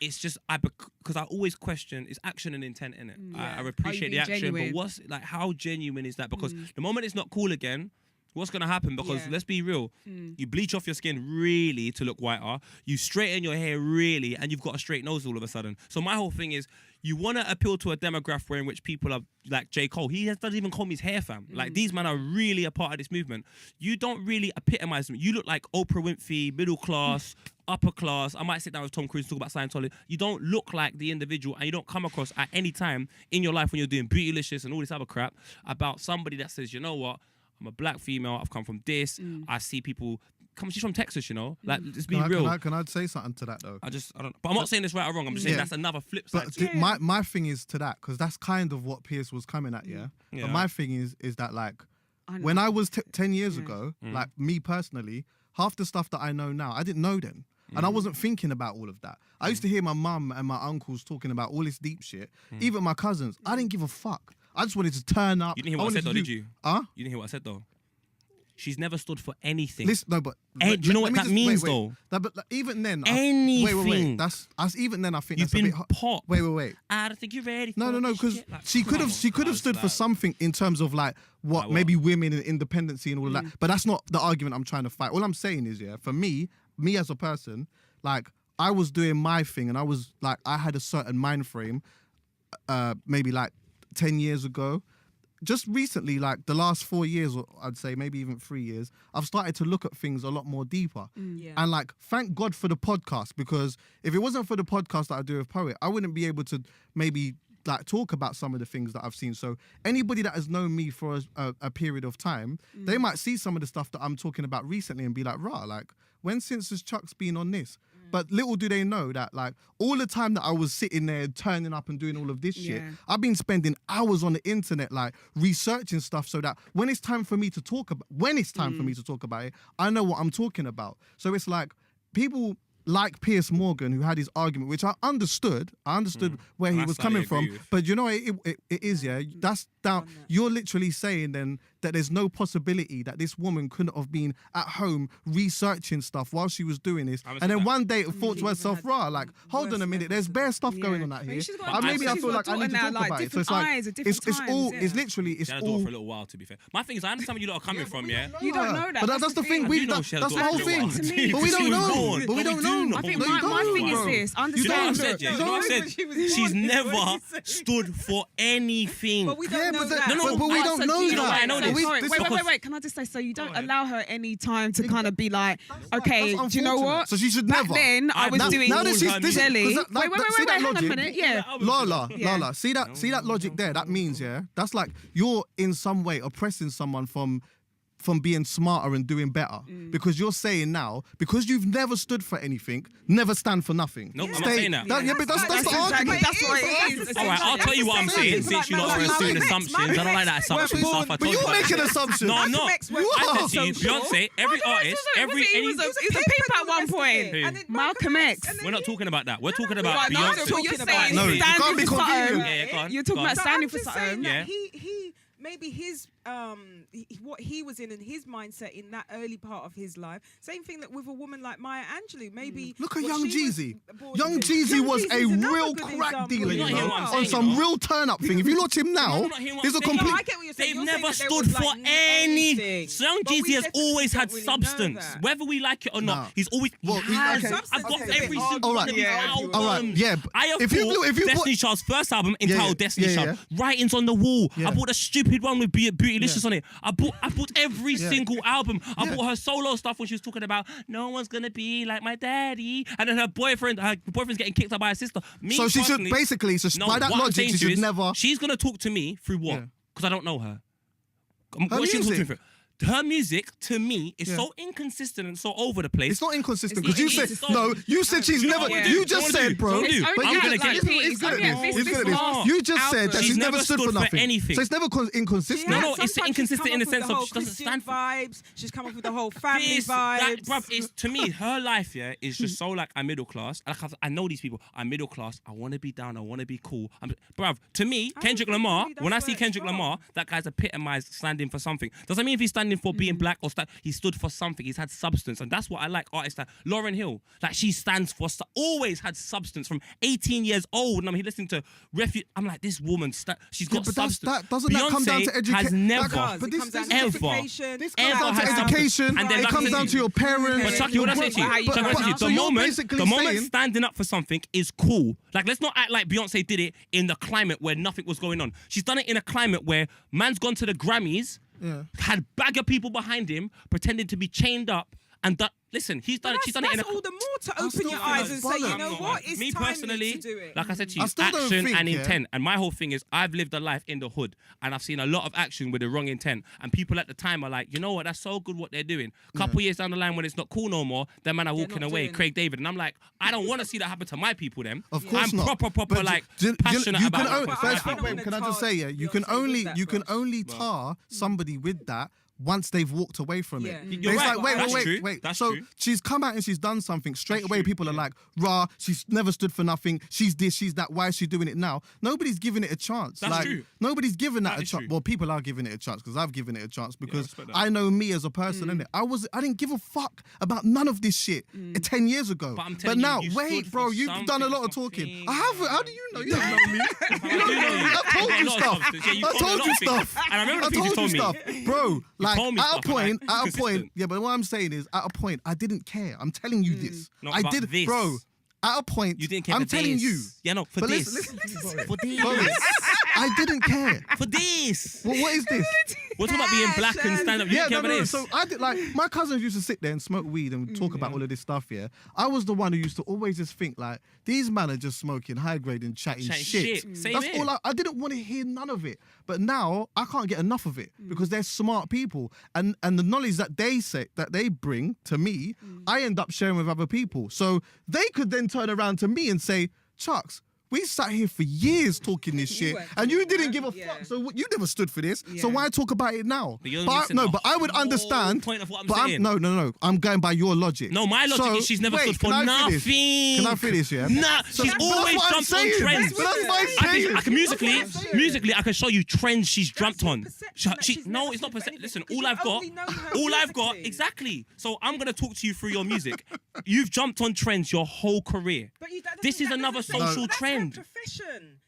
it's just because I always question it's action and intent in it.
Yeah.
I appreciate the
being
action,
genuine?
but what's like how genuine is that? Because the moment it's not cool again, what's gonna happen? Because
Yeah.
let's be real, you bleach off your skin really to look whiter, you straighten your hair really, and you've got a straight nose all of a sudden. So my whole thing is, you want to appeal to a demographic in which people are like J. Cole. Doesn't even comb his hair, fam. Like these men are really a part of this movement. You don't really epitomize them. You look like Oprah Winfrey, middle class, upper class. I might sit down with Tom Cruise and talk about Scientology. You don't look like the individual, and you don't come across at any time in your life when you're doing Beautylicious and all this other crap about somebody that says, you know what, I'm a black female, I've come from this, I see people she's from Texas, you know. Like, let's be
Can
real.
can I say something to that though?
I don't. But I'm not saying this right or wrong. I'm just saying
Yeah.
that's another flip side.
But my thing is to that, because that's kind of what Pierce was coming at, yeah.
Yeah.
But my thing is that like
I know.
when I was 10 years ago,
Mm.
like me personally, half the stuff that I know now, I didn't know then. And I
Mm.
wasn't thinking about all of that. I used to hear my mum and my uncles talking about all this deep shit.
Mm.
Even my cousins. I didn't give a fuck. I just wanted to turn up.
You didn't hear what I said though, did you?
Huh?
You didn't hear what I said though. She's never stood for anything.
Listen, no, but
Do you know what that means though?
But like, even then, wait.
Anything.
That's even then. I think
You've
that's a
been
bit.
pop.
Wait.
I don't think you're ready.
No,
for this
because
shit. Like,
she
come
could have
on,
stood for
like-
something in terms of like what
Like
maybe women and independency and all of
Mm.
that. But that's not the argument I'm trying to fight. All I'm saying is, yeah, for me as a person, like I was doing my thing and I was like I had a certain mind frame, maybe like 10 years ago. Just recently, like the last 4 years, or I'd say maybe even 3 years, I've started to look at things a lot more deeper.
Yeah.
And like, thank God for the podcast, because if it wasn't for the podcast that I do with Poet, I wouldn't be able to maybe like talk about some of the things that I've seen. So anybody that has known me for a period of time, they might see some of the stuff that I'm talking about recently and be like, rah, like when since has Chuck's been on this? But little do they know that like all the time that I was sitting there turning up and doing all of this shit,
Yeah.
I've been spending hours on the internet like researching stuff so that when it's time for me to talk about it, I know what I'm talking about. So it's like people like Piers Morgan, who had his argument, which I understood where he
I
was
slightly
coming from.
agree with.
But you know, it is, yeah. That's down. You're literally saying then that there's no possibility that this woman couldn't have been at home researching stuff while she was doing this.
I was
And then
that.
one day it thought to
even
herself,
had
rah, like, hold on a
worse
minute, there's
levels
bare
of-
stuff going
Yeah.
on out
I mean,
here.
she's got
But
a
maybe I
she's
feel
got
like I
a
need to
daughter
talk
now, like,
about it. So it's
different
like,
eyes at
it's
different
all,
times,
it's
yeah.
literally, it's
She had a daughter
all.
for a little while, to be fair. My thing is, I understand where you lot are coming from, yeah.
You don't know that.
But that's the thing.
I do know she had a
That's the whole
daughter for a
thing.
while.
To me,
But we
She
don't
was
know.
born.
But we
But
don't
we do
know.
know.
I think
No,
my
you don't,
thing is
bro.
this.
Do you know what I've
Understand.
said? Yeah, you know what I've said?
She was
She's
born.
never
What did you say?
stood for anything.
But we
Yeah,
don't know
but
that.
that- but we
Oh,
don't
so
know
do you
that.
why I know
So
this?
we-
Sorry,
this-
wait. Can I just say, so you don't
ahead.
allow her any time to kind of be like, okay,
That's
do you know
unfortunate.
what?
So she should
Back
never.
then, I was
Now-
doing
now that she's- this-
jelly.
'cause that-
Wait,
see that
hang on a
logic?
minute. Yeah.
Lala,
Yeah.
see that logic there? That means, yeah, that's like you're in some way oppressing someone from being smarter and doing better. Because you're saying now, because you've never stood for anything, never stand for nothing.
Nope, I'm not saying that.
Yeah, but that's the
exactly-
argument.
that's what it is.
All right, I'll tell you what I'm saying, since you lot are assuming assumptions. I don't like that assumption stuff. I
But
told
you're
you about
making
that.
assumptions.
No, I'm not.
Malcolm X went
You
I
are.
said to you,
social.
Beyonce, every artist, every
He was a peep at one point.
Who?
And then
Malcolm X.
and then
We're not
he-
talking about that. We're talking
no,
about
no,
Right,
no,
no,
Beyonce.
so you're
talking
saying
about-
No, you can't
standing
be
for something.
convenient.
Yeah, go on.
You're talking
Go on.
about
But
standing
I'm
for
just saying
something.
that
Yeah.
he maybe his what he was in and his mindset in that early part of his life. Same thing that with a woman like Maya Angelou. Maybe
Look at
what
Young
she was
Jeezy.
born
Young
into.
Jeezy
Young
was
Jeezy's
a
another
real
good
crack
example.
dealer,
You're not
you
hearing
know,
what I'm
on
saying,
some
you know?
real turn up thing. If you watch him now,
You're not hearing what
there's a
I'm saying.
complete.
I get what you're saying.
They've
You're
never
saying that there
stood
was,
for
like,
any.
anything.
Young
But we
Jeezy has
definitely
always
don't
had
really know
substance.
that.
Whether we like it or
Nah.
not, he's always
Well,
he has.
okay.
I've got
Okay.
every
All
single
right.
one of his
Yeah.
albums.
All right, yeah. But
I have
if you
bought
put-
Destiny Child's first album entitled
yeah.
Destiny
Yeah,
Child. Writings on the wall.
Yeah.
I bought a stupid one with Beautylicious
Yeah.
on it. I bought every
Yeah.
single album. I
Yeah.
bought her solo stuff when she was talking about no one's gonna be like my daddy, and then her boyfriend's getting kicked out by her sister. Me
So she should
personally-
basically, so
No,
by that
what I'm
logic,
saying
she
to you
should
is,
never.
She's gonna talk to me through what?
Yeah.
Because I don't know her.
Her
What's she gonna talk to me
music.
through? Her music to me is
Yeah.
so inconsistent and so over the place.
It's not inconsistent
It's-
because you
it
said
is.
no. You said she's
You know
never.
what
You
we do?
just
What
said,
we
bro.
do?
It's
But
only
I'm
at,
gonna
like,
get it.
peak.
He's good at
Only at
this.
this
He's good at
last
this. You just said that
album.
she's
She's
never
never
stood for
stood for
nothing.
anything.
So it's never inconsistent.
No, no,
sometimes
it's
she's
inconsistent
come
in the
up with
sense
the
of
whole
she doesn't
Christian
stand for
vibes. She's come up with the whole family
this, that,
vibes.
bruv, it's, to me, her life, yeah, is just so like I'm middle class. Like I know these people. I'm middle class. I want to be down. I want to be cool. Bruv, to me, Kendrick
think
Lamar.
really that's
When I
where
see
it's
Kendrick
from.
Lamar, that guy's epitomized standing for something. Doesn't mean if he's standing for being black or he stood for something. He's had substance, and that's what I like. Artists like Lauryn Hill, like she stands for always had substance from 18 years old. And I'm here listening to Refuge. I'm like, this woman, she's got
but
substance.
doesn't that come down to
Beyonce
education?
has never.
But
It
this-
comes down
this-
to
ever.
education.
This
Ever
comes down to
has happened.
education.
And then
It
like I
comes
said
down
to
to your parents.
But Chucky, what I say to you,
How you
Chucky,
got
what I say to you,
it.
So
the
you're
moment,
basically
the moment
saying-
standing up for something is cool. Like, let's not act like Beyonce did it in the climate where nothing was going on. She's done it in a climate where man's gone to the Grammys,
Yeah.
had bag of people behind him, pretending to be chained up, and listen, she's done it in a.
That's all the more to open
still
your
feel
eyes
like
and say, you
bollocks.
know what, it's
Me
timely
personally,
to do it.
like I said to you,
I still don't
action
think,
and
yeah.
intent. And my whole thing is, I've lived a life in the hood, and I've seen a lot of action with the wrong intent. And people at the time are like, you know what, that's so good what they're doing. Couple years down the line, when it's not cool no more, them man are walking
not
away.
doing it.
Craig David, and I'm like, I don't want to see that happen to my people. Them,
Of course
I'm
not.
proper
But
like
you
passionate
can
about.
only,
But
first
I
of all,
don't wanna
can I just
tar
say, yeah, you can
Beyonce with
only
that,
you can
bro.
only tar somebody with that once they've walked away from
Yeah.
it.
You're
It's
right.
like,
That's
wait,
true.
wait.
That's
So
true.
she's come out and she's done something. Straight
That's
away,
true,
people are
yeah.
like, rah, she's never stood for nothing. She's this, she's that. Why is she doing it now? Nobody's giving it a chance.
That's
like,
true.
Nobody's given that
That
a
is
chance.
true.
Well, people are giving it a chance because I've given it a chance because
respect that.
I know me as a person, innit? I didn't give a fuck about none of this shit 10 years ago.
But I'm telling you,
now,
you
wait,
stood
bro,
for
you've done a lot of
something,
talking. I haven't. How do you know? You don't know me.
I do know you.
I told you
A lot of
stuff.
substance. Yeah, you
I
told me a
told
lot
you
of things.
stuff.
And I remember
I
the things you
told you
told
stuff,
me.
bro. Like
told me
at a
stuff, and
point,
I'm
at a point.
consistent.
Yeah, but what I'm saying is, at a point, I didn't care. I'm telling you this.
No,
I
but
did,
this.
bro. At a point,
You didn't care
I'm
for
telling
this.
you.
Yeah, no, for
But
this.
listen to me,
For
bro.
this.
I didn't care.
For this.
Well, what is this?
We're talking about being black and stand up. You
Yeah,
didn't care
no,
about
no.
this.
So I did like my cousins used to sit there and smoke weed and talk about all of this stuff. Yeah, I was the one who used to always just think like these men are just smoking high grade and chatting
Chatting
shit.
shit. Same
That's
here.
all. I didn't want to hear none of it. But now I can't get enough of it because they're smart people and the knowledge that they say that they bring to me, I end up sharing with other people. So they could then turn around to me and say, Chucks, we sat here for years talking this shit,
weren't
and you
talking
didn't
about
give a
it,
fuck.
yeah.
So you never stood for this. So
Yeah.
why talk about it now?
But you're
But
missing
no,
the
but I would
whole
understand.
point of what I'm
but
saying.
No. I'm going by your logic.
No, my logic
So,
is she's never
wait,
stood for
can I
nothing.
finish? Can I finish? Yeah.
Nah,
So-
she's
but
always
that's what I'm
jumped on
saying.
trends.
But that's what I'm
I
saying.
can
That's what I'm
musically, I can show you trends she's jumped
your
on.
perception that she's
No,
never
it's not
stood for
perception.
anything
Listen,
because
all
you
I've got,
only know her musically.
exactly. So I'm gonna talk to you through your music. You've jumped on trends your whole career.
But that
This
doesn't-
is
that
another
doesn't mean-
social
that's
trend.
Her profession.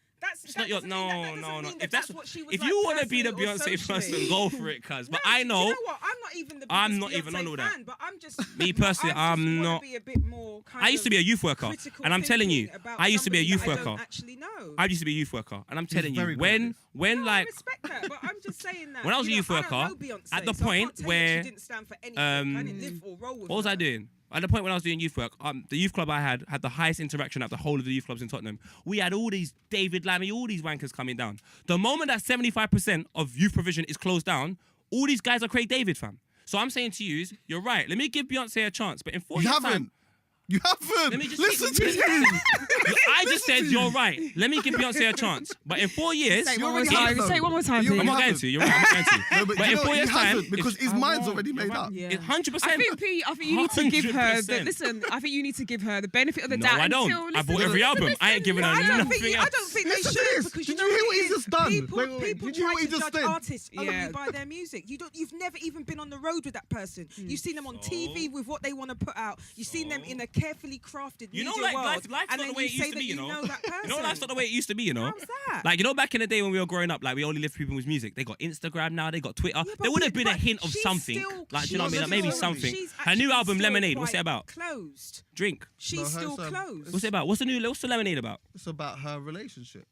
It's not your no.
If that's what she was
If
like
you want to be the
personally or
Beyonce
socially.
person, go for it, cuz. But
No,
I
do
know.
You know what? I'm not even the
I'm
biggest
not even
Beyonce
on all that.
fan, but I'm just
Me personally,
I
I'm
just wanna
not-
Be a bit more kind
I used to be a
of
youth worker,
critical
and I'm telling you,
thinking about
I used to be a
somebody
youth
that I
worker.
don't actually know.
I used to be a youth worker, and I'm telling
very
you,
good at
when
No,
like
I respect her, but I'm just saying that.
When I was a
you know,
youth
I don't
worker,
know Beyonce,
at the
so I
point
can't tell you
where,
she didn't stand for anything. I didn't live or roll with
what was
her.
I doing? At the point when I was doing youth work, the youth club I had the highest interaction out of the whole of the youth clubs in Tottenham. We had all these David Lammy, all these wankers coming down. The moment that 75% of youth provision is closed down, all these guys are Craig David, fam. So I'm saying to you, you're right. Let me give Beyonce a chance. But in 4
You
years'
haven't.
time,
You haven't.
let me just
Listen to
listen.
him.
I just said you're right. Let me give Beyonce a chance. But in 4 years,
Say it
You
one more
already
time.
have, though.
Say it one more time,
You
please.
I'm not
haven't.
going to. You're right. I'm not going to.
No, but
But
you
in
know
4
what?
years'
He
time,
hasn't because his mind's already made up.
Yeah.
100%.
I think P. I think you need to give her the
100%.
listen. I think you need to give her the benefit of the
No,
doubt.
I don't.
Until,
I bought
listen,
every album. I ain't giving her
I don't
nothing
think
else.
I don't think they
Listen to
should
this.
because
Did
you
you
know
hear
what
what
it
he's
is?
just done?
People,
Wait,
people
did you hear
try
what he
to
just
judge
did?
artists only
Yeah.
by their music. You've never even been on the road with that person. You've seen them on TV with what they want to put out. You've seen them in a carefully crafted
You know,
media
like
world,
life's
and
not
then
the way
you
it
say
used to
that
be, you know.
that person.
You know, life's not the way it used to be, you know.
How's that?
Like, you know, back in the day when we were growing up, like we only lived for people with music. They got Instagram now, they got Twitter.
Yeah, but
There would have been a
but
hint of
she's
something.
still-
Like, do you know what I mean? Like
she's
maybe
still-
something.
she's
Her new
actually
album,
still
Lemonade, what's it
quite
about?
Closed.
Drink.
She's
No,
still
hers,
closed.
What's it about? What's the Lemonade about?
It's about her relationship.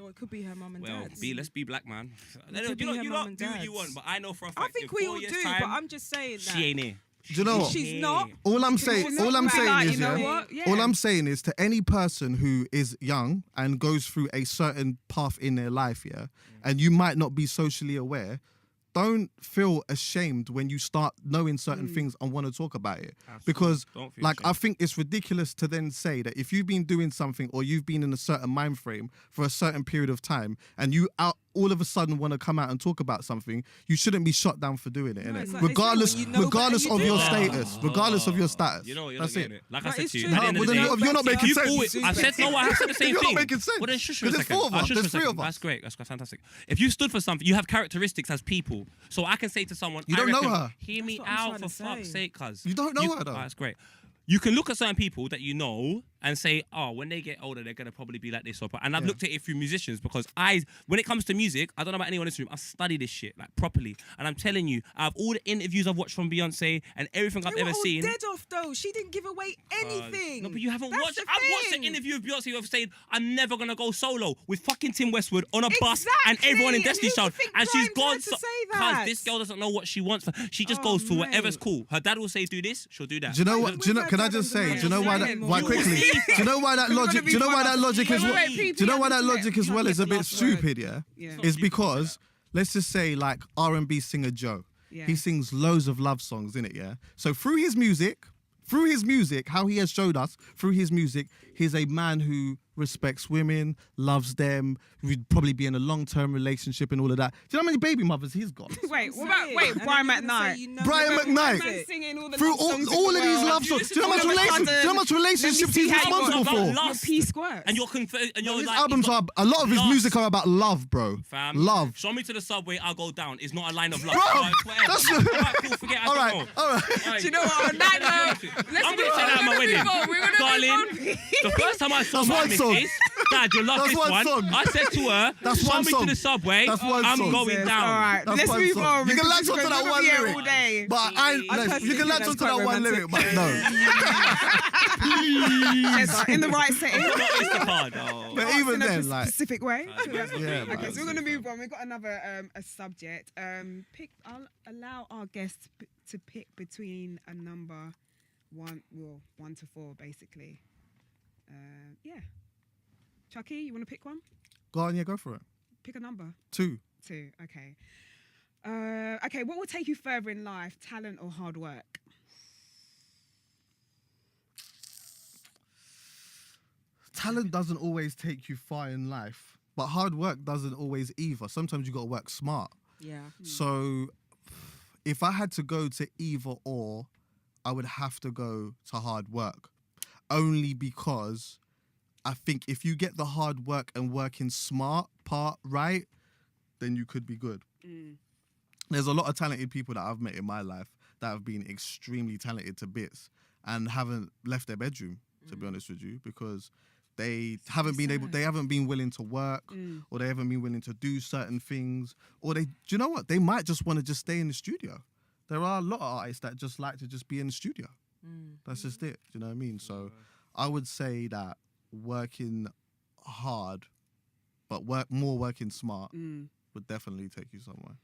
Or it could be her mum and
Well,
dad's.
let's be black, man.
It
You
could be
know,
her
you
mum
lot
and
do what you
dad's.
want, but I know for a
I
fact.
think
in
we
4
all
years'
do,
time,
but I'm just saying that.
she ain't here.
Do you know what?
She's not.
All I'm
She's
saying,
not
all I'm
right.
saying
Like,
is,
you know
yeah,
what? Yeah.
all I'm saying is to any person who is young and goes through a certain path in their life, yeah, and you might not be socially aware, don't feel ashamed when you start knowing certain things and want to talk about it. Because,
Don't feel
like, I
ashamed.
think it's ridiculous to then say that if you've been doing something or you've been in a certain mind frame for a certain period of time and you all of a sudden want to come out and talk about something, you shouldn't be shot down for doing it, innit?
it's like-
Regardless,
it's like when you know
regardless
better,
of
you
your
do it.
status, regardless of your status.
You know, you're
That's
not getting
it.
it. Like
But
I said
it's
to you,
true.
at the end of
Well,
the
then
day,
you're not making
you've
sense.
always, I said no. I said the same
You're
thing.
not making sense.
Well, then shush for a
'Cause there's
second.
four of us.
I'll shush for a
There's three
second.
of us.
That's great. That's fantastic. If you stood for something, you have characteristics as people. So I can say to someone,
You
I
don't know
reckon,
her.
Hear me
That's what I'm
out
trying
for
to
fuck's
say.
sake, cuz.
You don't know her, though.
That's great. You can look at certain people that you know and say, oh, when they get older, they're gonna probably be like this. And I've looked at it through musicians because when it comes to music, I don't know about anyone in this room, I study this shit like properly. And I'm telling you, out of all the interviews I've watched from Beyonce and everything I've ever seen.
Dead off though. She didn't give away anything.
No, but you haven't
That's
watched.
the
I've watched an
thing.
interview of Beyonce of saying, I'm never gonna go solo with fucking Tim Westwood on a bus and everyone in
And
Destiny's
who do you
Child.
think
And she's
primed her
gone.
to say that?
This girl doesn't know what she wants. She just goes for whatever's
mate.
cool. Her dad will say, do this, she'll do that.
Do you know
Wait,
what? Do you know?
with
Can
her
I just
dad
say?
and
Do you know why
the
that?
man.
Why
You
quickly?
see
Do you know why that logic? Do you know why that logic is?
Wait, P,
Do you know why that
P,
logic as well is a bit
last word.
stupid? Yeah,
Yeah.
is because let's just say like R&B singer Joe.
Yeah.
He sings loads of love songs, innit? Yeah. So through his music, how he has showed us through his music, he's a man who respects women, loves them, would probably be in a long-term relationship and all of that. Do you know how many baby mothers he's got?
Wait, what about Brian McKnight?
Brian McKnight.
Man singing all the
Through
love songs
all
in
of
the
these
world.
love songs. Do you know how much
All of a
relationships?
sudden,
Do you know how much relationships
see
he's
how you
responsible
got
for?
Your P squirts.
And you're
His
like,
albums are a lot of his
lust.
music are about love, bro.
Fam,
Love.
Show me to the subway, I'll go down. It's not a line of love.
Bro,
Whatever,
that's
man. Alright, cool, forget I
All
don't
right,
know.
all right.
Right.
Do you know what? On that note,
I'm gonna say that at my wedding. Darling, the first time I saw
That's
my
one song.
missus, Dad, you love
That's
this
one
one.
song.
I said to her,
That's
show
one
me
song.
to the subway,
That's one
I'm
song.
going
Jesus,
down.
all right.
That's
Let's
one
move
song.
on.
You can
because
latch onto
we're
that
gonna
one
be here
lyric.
all day.
But
I personally
you can
think
latch
that's
onto
quite
that one
romantic.
lyric, but no.
Yes, in the right setting.
Not Instacart, no.
But
Arts
even
in a
then, like,
specific way.
yeah,
Okay,
man.
so we're gonna move on. We've got another a subject. I'll allow our guests to pick between a number 1 to 4, basically. Yeah. Chucky, you want to pick one?
Go on, yeah, go for it.
Pick a number.
2.
2. Okay. Okay. What will take you further in life, talent or hard work?
Talent doesn't always take you far in life, but hard work doesn't always either. Sometimes you got to work smart.
Yeah.
So if I had to go to either or, I would have to go to hard work. Only because I think if you get the hard work and working smart part right, then you could be good. There's a lot of talented people that I've met in my life that have been extremely talented to bits and haven't left their bedroom, to be honest with you, because they haven't been willing to work, or they haven't been willing to do certain things, or do you know what? They might just want to just stay in the studio. There are a lot of artists that just like to just be in the studio. That's just it. Do you know what I mean? So I would say that working hard, but working smart would definitely take you somewhere.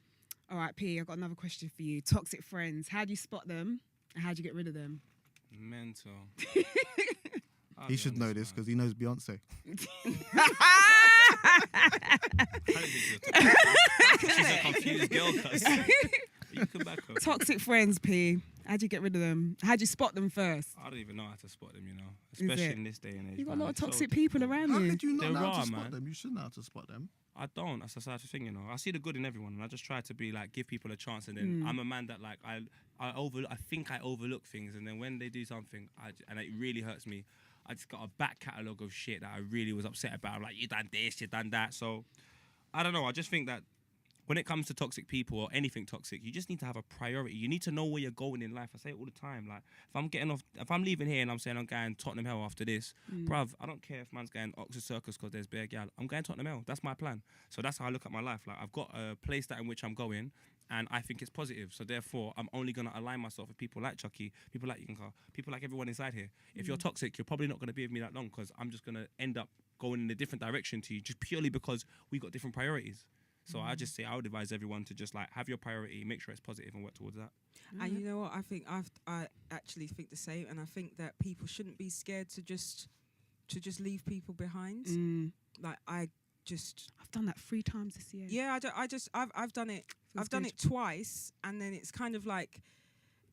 All right, P, I've got another question for you. Toxic friends. How do you spot them and how do you get rid of them?
Mental.
He should know this because he knows Beyonce.
She's a confused girl, cuz. You can back up.
Toxic friends, P. How do you get rid of them? How do you spot them first?
I don't even know how to spot them, you know.
Is
Especially
it?
in this day and age.
You've got a
man.
lot of
It's so
toxic people
difficult.
around
How
you.
could you not
They're
know how
raw,
to spot
man.
them? You should know how to spot them.
I don't. That's the thing, you know. I see the good in everyone, and I just try to be like give people a chance. And then I'm a man that like I think I overlook things, and then when they do something, and it really hurts me. I just got a back catalogue of shit that I really was upset about. I'm like, you done this, you done that. So I don't know. I just think that when it comes to toxic people or anything toxic, you just need to have a priority. You need to know where you're going in life. I say it all the time. Like if I'm leaving here and I'm saying I'm going Tottenham Hell after this, bruv, I don't care if man's going Oxford Circus because there's bare gal. I'm going Tottenham Hell. That's my plan. So that's how I look at my life. Like I've got a place in which I'm going, and I think it's positive. So therefore, I'm only gonna align myself with people like Chucky, people like Yinka, people like everyone inside here. If you're toxic, you're probably not gonna be with me that long because I'm just gonna end up going in a different direction to you just purely because we got different priorities. So I just say I would advise everyone to just like have your priority, make sure it's positive, and work towards that.
And you know what? I think I actually think the same, and I think that people shouldn't be scared to just leave people behind. Like I've
done that 3 times this year.
Yeah, I've done it. I've done it twice, and then it's kind of like,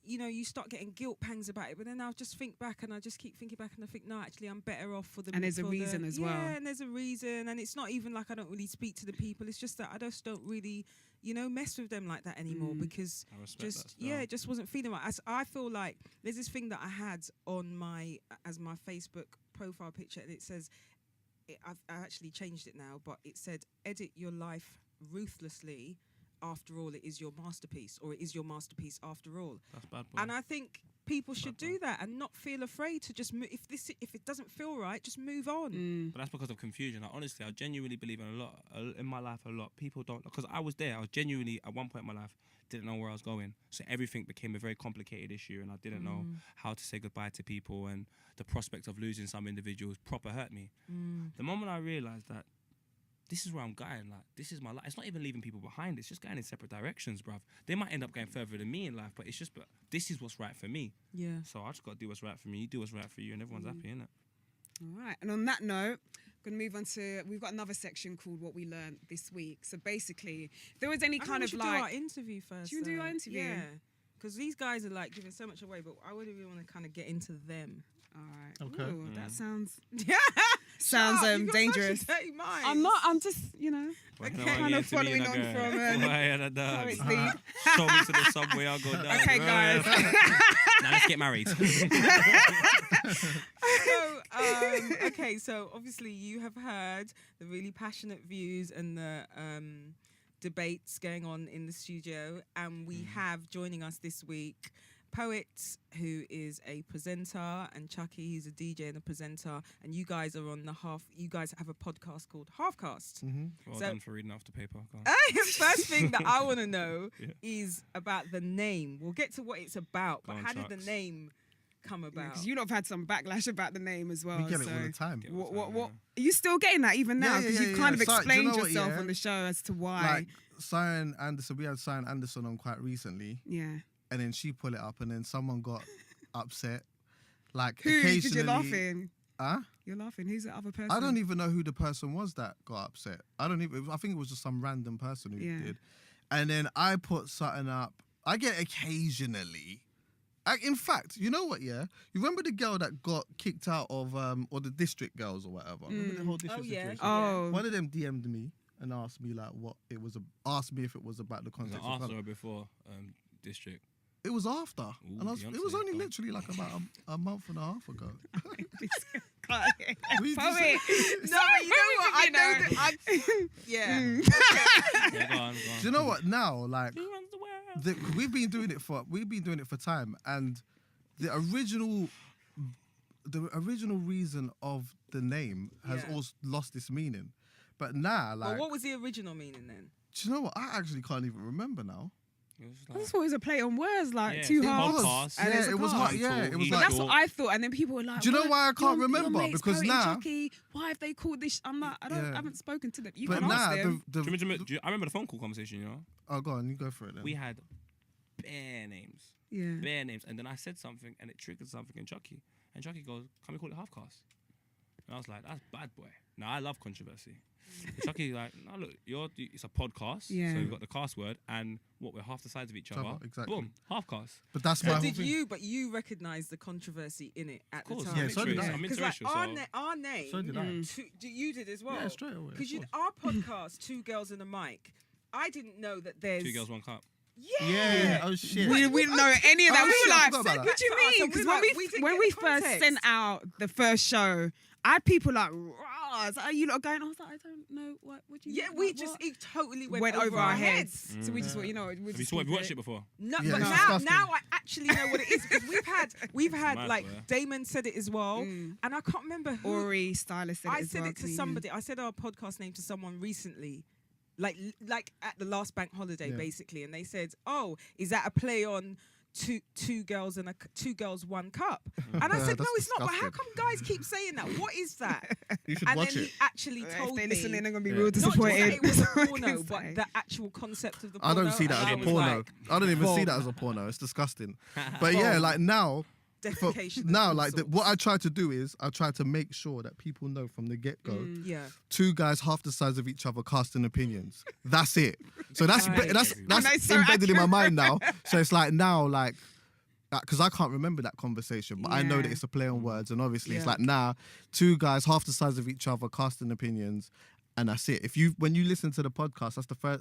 you know, you start getting guilt pangs about it, but then I'll just think back, and I just keep thinking back, and I think, no, actually, I'm better off for the.
And there's a reason as well.
Yeah, and there's a reason, and it's not even like I don't really speak to the people. It's just that I just don't really, you know, mess with them like that anymore because
I respect that still.
it just wasn't feeling right. I feel like there's this thing that I had on my Facebook profile picture, and it says, I actually changed it now, but it said, edit your life ruthlessly. After all, it is your masterpiece, or it is your masterpiece after all.
That's bad, boy.
And I think people should do that and not feel afraid to just move. If it doesn't feel right, just move on.
But that's because of confusion. Like, honestly, I genuinely believe in my life a lot. People don't, because I was there. I was genuinely at one point in my life didn't know where I was going, so everything became a very complicated issue, and I didn't know how to say goodbye to people, and the prospect of losing some individuals proper hurt me. The moment I realised that this is where I'm going, like, this is my life. It's not even leaving people behind. It's just going in separate directions, bruv. They might end up going further than me in life, but this is what's right for me.
Yeah.
So I just got to do what's right for me. You do what's right for you, and everyone's happy, innit?
All right. And on that note, we're going to move on to, we've got another section called What We Learned This Week. So basically, if there was any
I
kind
think
of
we should
like...
do our interview first.
Do you want to do our interview?
Yeah. Because these guys are like giving so much away, but I would really want to kind of get into them.
All right.
Okay.
Ooh, that sounds
Shut up, you got
dangerous.
such a dirty mind.
I'm not, I'm just, you know,
Okay.
kind of following on from
Poet's
Poet's lead.
Show me to the subway, I'll go down.
Okay, guys.
Now let's get married.
So obviously you have heard the really passionate views and the debates going on in the studio, and we have joining us this week Poet, who is a presenter, and Chucky, who's a DJ and a presenter, and you guys are on you guys have a podcast called Halfcast.
Well
So-
done for reading off the paper. Go on.
First thing that I want to know
Yeah.
is about the name. We'll get to what it's about,
Go
but
on,
how did the
Chucks.
name come about?
Because you lot have had some backlash about the name as well.
We get it
so
all the time.
Get
what are you still getting that even now?
Yeah,
Because
yeah,
you've
yeah,
kind of
yeah. So, do you
explained
know what,
yourself
yeah?
on the show as to why.
Like Sian Anderson, we had Sian Anderson on quite recently,
Yeah.
and then she pulled it up, and then someone got upset. Like
Who did you
occasionally,
laughing?
Huh?
You're laughing. Who's the other person?
I don't even know who the person was that got upset. I think it was just some random person who
Yeah.
did. And then I put something up. I get occasionally. In fact, you know what? Yeah, you remember the girl that got kicked out of or the district girls or whatever. Remember the whole district
yeah.
situation?
Oh.
One of them DM'd me and asked me like what it was. Asked me if it was about the
Was it
context. of
after or before district?
It was after,
Ooh,
and it was
Beyonce.
only literally like about a month and a half ago. We
Poet.
just-
No, you know what? I know
You know.
that. Yeah.
Yeah, go on.
Do you know what? Now, like,
Who runs the world?
we've been doing it for time, and the original reason of the name has
Yeah.
also lost its meaning. But now, like,
Well, what was the original meaning then?
do you know what? I actually can't even remember now.
It was
I
like,
just thought it was a play on words, like
Yeah,
two
it
halves.
was.
And
Yeah,
there's a
it was
cast.
hard. Yeah, it was
But
like.
that's what I thought, and then people were like,
Do you know why I can't
your
remember?
mate's
Because
Poet and
now-
Chucky, why have they called this? I'm like, I
Yeah.
haven't spoken to them. You
But
can ask
now,
them.
I remember the phone call conversation, you know?
oh, go on, you go for it then.
We had bare names.
Yeah.
Bare names. And then I said something and it triggered something in Chucky. And Chucky goes, can we call it Halfcast? And I was like, that's bad boy. Now I love controversy. And Chucky like, no, look, it's a podcast.
Yeah.
So we've got the cast word and we're half the size of each other.
Exactly.
Boom, Halfcast.
But that's my
But
whole
did
thing.
you recognise the controversy in it at the
course,
time?
Yeah, so did I.
I'm
Because like
interracial, so
our name,
So did I.
you did as well.
Yeah, straight away.
Because
of course.
our podcast, Two Girls and a Mic, I didn't know that there's
2 girls, 1 cup.
Yeah. Oh shit.
We didn't know any of that.
Oh,
We
shit,
were
I
like,
forgot about
what
that.
do you
Said that to us,
mean?
and
Because
we
when
like,
we
we didn't
when
get
we
the
first
context.
sent out the first show, I had people like, "Rah." I was like, are you lot going? I was like, I don't know what do you
Yeah,
mean?
we
Like,
just
what?
it totally went,
went over our heads.
heads.
So we just thought, you know, we'll
Have you
just
have you
keep
watched it before?
No,
Yeah,
but
it's
now
disgusting.
I actually know what it is because we've had
mad,
like
boy.
Damon said it as well, and I can't remember who.
Ori Stylist said it
I
as
said
well,
it to
comedian.
somebody. I said our podcast name to someone recently, like at the last bank holiday,
Yeah.
basically, and they said, "Oh, is that a play on two girls and 1 cup?" And I said, "No,
That's
it's not." But how
disgusting.
come guys keep saying that? What is that?
You should
And
watch
then
it.
he actually
If
told
they're
me.
listening, they're gonna be
Yeah.
real
Not just that
disappointed.
it was a
That's all I
porno,
can
but
say.
the actual concept of the
I
porno.
don't see that
and
as
I
a
was
porno.
like,
I don't even see
bomb.
that as a porno. It's disgusting. But yeah, like now,
Defecation.
now,
of
like
some
what I try to do is I try to make sure that people know from the get go.
sorts. Yeah.
2 guys half the size of each other casting opinions. That's it. So that's
Right.
that's
That's so
embedded in my mind now. So it's like now like. Because I can't remember that conversation, but I know that
Yeah.
it's a play on words, and obviously it's
Yeah.
like now 2 guys half the size of each other casting opinions, and that's it. When you listen to the podcast,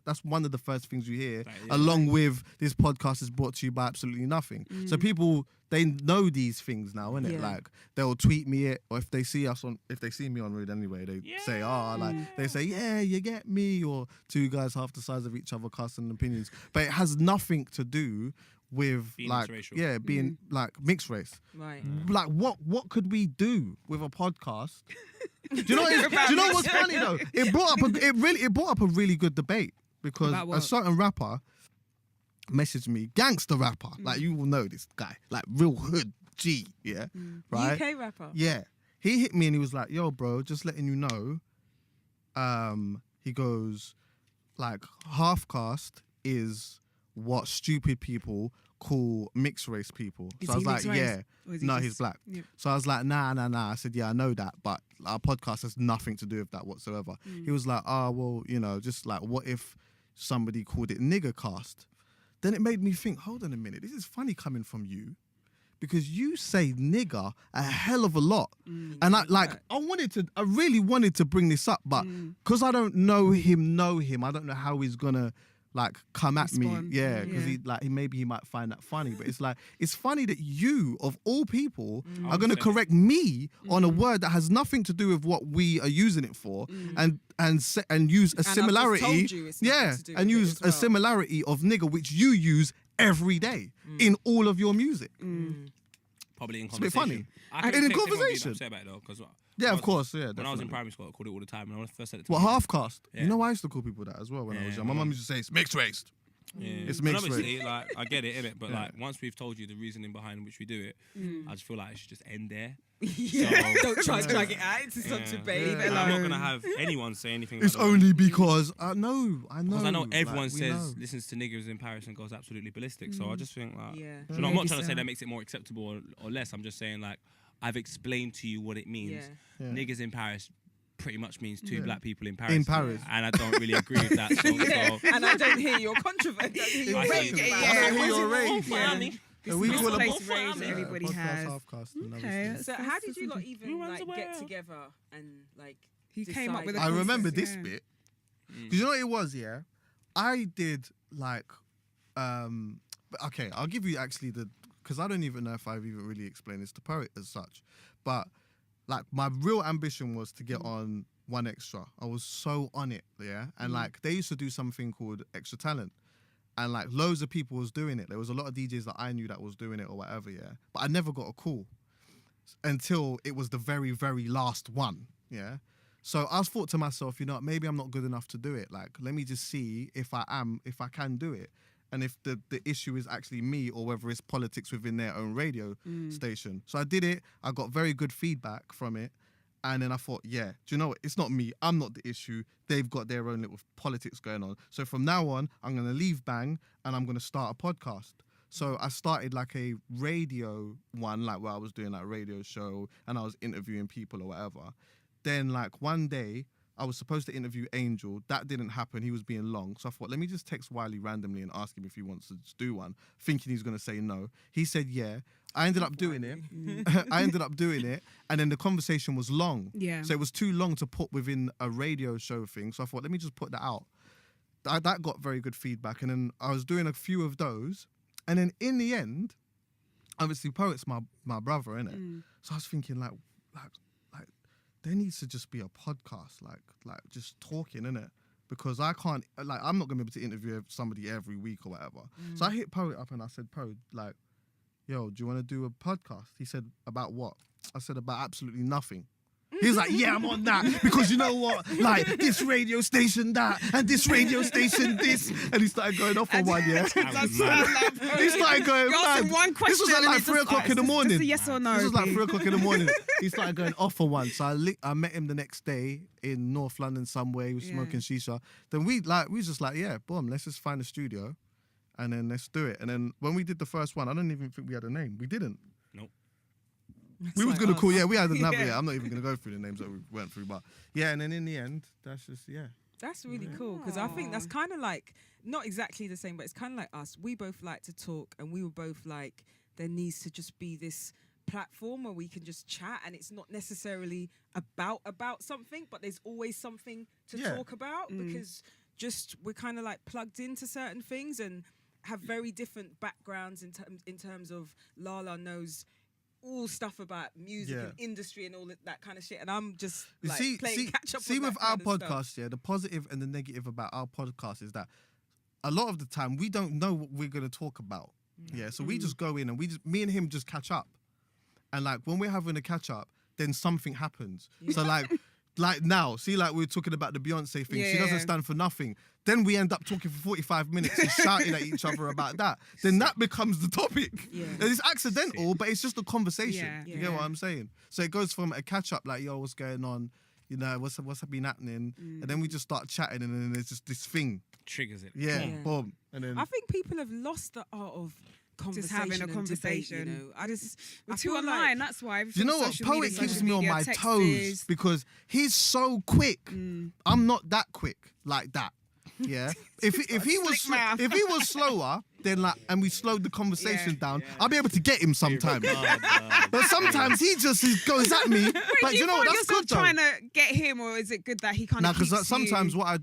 that's one of the first things you hear,
Like, yeah.
along with this podcast is brought to you by absolutely nothing. So people they know these things now, innit?
Yeah.
Like they'll tweet me it, or if they see me on Read anyway, they say, they say, yeah, you get me, or 2 guys half the size of each other casting opinions. But it has nothing to do with
Being
like
interracial.
being like mixed race.
Right.
Like what could we do with a podcast? Do you know what's funny though? It brought up a really good debate because
About
a
what?
certain rapper messaged me, gangster rapper, like you will know this guy, like real hood G, yeah, right?
UK rapper.
Yeah, he hit me and he was like, "Yo, bro, just letting you know." He goes, like half caste is what stupid people call mixed race people.
Is
So I was
he
like,
mixed race?
yeah.
Or is he
No,
just-
he's black.
Yeah.
So I was like, nah. I said, yeah, I know that, but our podcast has nothing to do with that whatsoever. He was like, oh, well, you know, just like, what if somebody called it nigger cast? Then it made me think, hold on a minute, this is funny coming from you because you say nigger a hell of a lot. And I really wanted to bring this up, but because I don't know him, I don't know how he's gonna like come at
Respond.
me. Yeah, because maybe he might find that funny. But it's like, it's funny that you, of all people, are gonna correct me on a word that has nothing to do with what we are using it for, and use a
And I've just
similarity.
told you it's nothing to do
And
with it
use
as
a
well.
similarity of nigger, which you use every day in all of your music.
Probably in
It's a bit
conversation.
funny.
I
In a
take
conversation.
conversation. Upset about it though, because
Yeah, of course. Yeah,
when I was in
definitely.
primary school, I called it all the time. When I first said it to
What,
my
half caste?
Yeah.
You know, I used to call people that as well when I was young. My mum used to say it's mixed race.
Yeah.
It's
And
mixed
obviously,
race.
like, I get it, innit? But
Yeah.
like, once we've told you the reasoning behind which we do it, I just feel like it should just end there.
Yeah.
So-
Don't try to drag it out into some
Yeah.
debate.
Yeah.
Leave it
And I'm not
alone.
gonna have anyone say anything.
It's
about it.
only because I know.
Because I know
like,
everyone
we
says
know.
listens to niggers in Paris and goes absolutely ballistic. So I just think like,
Yeah.
you know, I'm not
Maybe
trying to say
so.
that makes it more acceptable or less. I'm just saying like, I've explained to you what it means.
Yeah.
Yeah.
Niggers in Paris pretty much means two
Yeah.
black people in Paris.
In Paris.
And I don't really agree with that. So,
Yeah.
so
And I don't hear your controversy. I don't hear your
I
rage
see.
about
I don't
it.
hear your
Where's
rage.
your
Yeah.
family?
And we call
misplaced
it
rage that everybody
podcast
has.
half caste and
Okay.
obviously-
So how did you lot
Who
even
runs
like
the
get
world?
together and like
He came up with a
I remember
concept,
this
yeah.
bit. Because you know what it was, yeah? I did like, okay, I'll give you actually because I don't even know if I've even really explained this to Poet as such. But like my real ambition was to get on One Extra. I was so on it, yeah? And like they used to do something called Extra Talent. And like loads of people was doing it. There was a lot of DJs that I knew that was doing it or whatever, yeah? But I never got a call until it was the very, very last one, yeah? So I thought to myself, you know, maybe I'm not good enough to do it. Like, let me just see if I can do it. And if the issue is actually me or whether it's politics within their own radio station. So I did it. I got very good feedback from it. And then I thought, yeah, do you know what? It's not me. I'm not the issue. They've got their own little politics going on. So from now on, I'm going to leave Bang and I'm going to start a podcast. So I started like a radio one, like where I was doing like a radio show and I was interviewing people or whatever. Then like one day I was supposed to interview Angel. That didn't happen. He was being long. So I thought, let me just text Wiley randomly and ask him if he wants to just do one, thinking he's going to say no. He said, yeah. I ended up doing it. And then the conversation was long.
Yeah.
So it was too long to put within a radio show thing. So I thought, let me just put that out. That got very good feedback. And then I was doing a few of those. And then in the end, obviously Poet's my brother, innit? So I was thinking like there needs to just be a podcast, like just talking, innit? Because I can't, like, I'm not gonna be able to interview somebody every week or whatever. So I hit Poet up and I said, Poet, like, yo, do you want to do a podcast? He said, about what? I said, about absolutely nothing. He was like, yeah, I'm on that because you know what? Like this radio station that and this radio station this. And he started going off on one, yeah.
That's mad.
He started going
You asked him
mad.
one question
This was at
and
like
it's
3
just
o'clock in the morning.
Just a yes or no.
This was like
B.
3 o'clock in the morning. He started going off for one. So I met him the next day in North London somewhere. He was
Yeah.
smoking shisha. Then we was just like, yeah, boom, let's just find a studio and then let's do it. And then when we did the first one, I don't even think we had a name. We didn't.
Nope.
We was
like
gonna
us.
call, yeah, we had another,
Yeah.
yeah. I'm not even gonna go through the names that we went through, but yeah, and then in the end, that's just, yeah.
That's really cool because I think that's kind of like not exactly the same, but it's kind of like us. We both like to talk, and we were both like, there needs to just be this platform where we can just chat, and it's not necessarily about something, but there's always something to
Yeah.
talk about because just we're kind of like plugged into certain things and have very different backgrounds in terms of Lala knows all stuff about music
Yeah.
and industry and all that kind of shit, and I'm just
You
like playing catch up.
see
on
with
that
our
kind of stuff.
podcast, yeah, the positive and the negative about our podcast is that a lot of the time we don't know what we're going to talk about. Yeah, so we just go in and me and him just catch up. And like when we're having a catch up, then something happens. So like now, see, like we were talking about the Beyonce thing. She doesn't stand for nothing. Then we end up talking for 45 minutes and shouting at each other about that. Then that becomes the topic. Yeah. And it's accidental, but it's just a conversation. You get what I'm saying? So it goes from a catch up, like, yo, what's going on? You know, what's been happening? And then we just start chatting, and then there's just this thing.
Triggers it.
Yeah, boom. And then
I think people have lost the art of conversation,
just having a conversation.
Debate, you know?
We're too online. That's why.
You know what? Poet keeps me on my toes because he's so quick. I'm not that quick like that. Yeah. If he was slower, then like, and we slowed the conversation down, I'll be able to get him sometimes. But sometimes he just goes at me. But you know what? That's good though.
Trying to get him, or is it good that he kind of?
Because sometimes what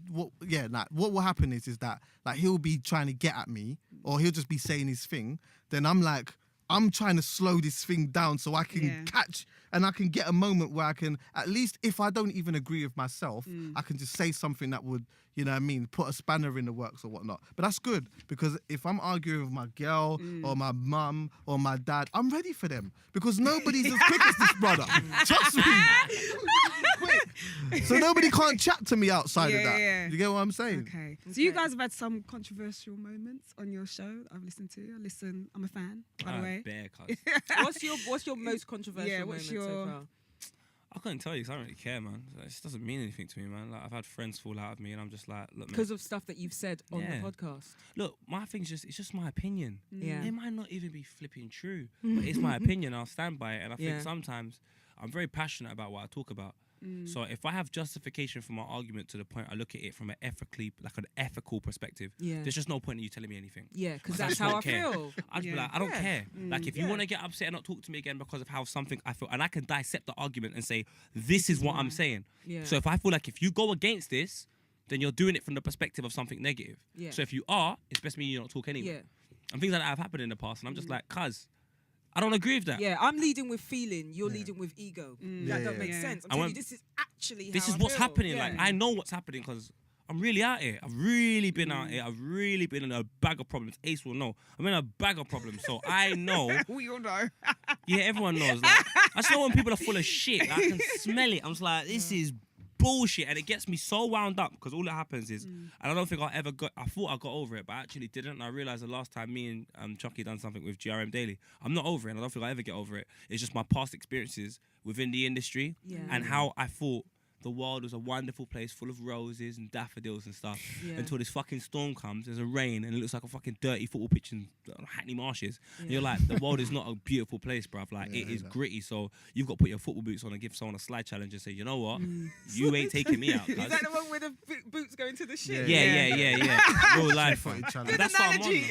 will happen is that like he'll be trying to get at me, or he'll just be saying his thing. Then I'm like, I'm trying to slow this thing down so I can catch and I can get a moment where I can, at least if I don't even agree with myself, I can just say something that would, you know what I mean, put a spanner in the works or whatnot. But that's good because if I'm arguing with my girl or my mum or my dad, I'm ready for them because nobody's as quick as this brother. Trust me. So nobody can't chat to me outside of that. You get what I'm saying?
Okay. So you guys have had some controversial moments on your show I've listened to. I'm a fan, by the way.
What's your most controversial moment so far?
I couldn't tell you because I don't really care, man. It just doesn't mean anything to me, man. Like I've had friends fall out of me, and I'm just like, look,
because of stuff that you've said on the podcast.
Look, my thing's it's just my opinion. Yeah, it might not even be flipping true, but it's my opinion. I'll stand by it, and I think sometimes I'm very passionate about what I talk about. So if I have justification for my argument to the point I look at it from an ethical perspective, there's just no point in you telling me anything.
Yeah, because that's how I feel.
I'd be like, I don't care. Like if you want to get upset and not talk to me again because of how something I feel, and I can dissect the argument and say, this is what I'm saying. Yeah. So if I feel like if you go against this, then you're doing it from the perspective of something negative. Yeah. So if you are, it's best me you don't talk anyway. Yeah. And things like that have happened in the past, and I'm just like, cuz, I don't agree with that.
Yeah, I'm leading with feeling. You're leading with ego. That don't make sense. I'm telling you, this is actually
this is what's happening. Like I know what's happening because I'm really out here. I've really been out here. I've really been in a bag of problems. Ace will know. I'm in a bag of problems, so I know.
We all know.
Yeah, everyone knows. Like, I just know when people are full of shit. Like, I can smell it. I'm just like, this is bullshit, and it gets me so wound up because all that happens is, and I don't think I thought I got over it, but I actually didn't. And I realized the last time me and Chucky done something with GRM Daily, I'm not over it, and I don't think I ever get over it. It's just my past experiences within the industry and how I thought the world was a wonderful place full of roses and daffodils and stuff until this fucking storm comes, there's a rain, and it looks like a fucking dirty football pitch in Hackney Marshes. And you're like, the world is not a beautiful place, bruv. Like, it is gritty, so you've got to put your football boots on and give someone a slide challenge and say, you know what? You ain't taking me out. Cuz.
Is that the one with the boots going to the shit?
Yeah. Real life. That's what I'm on.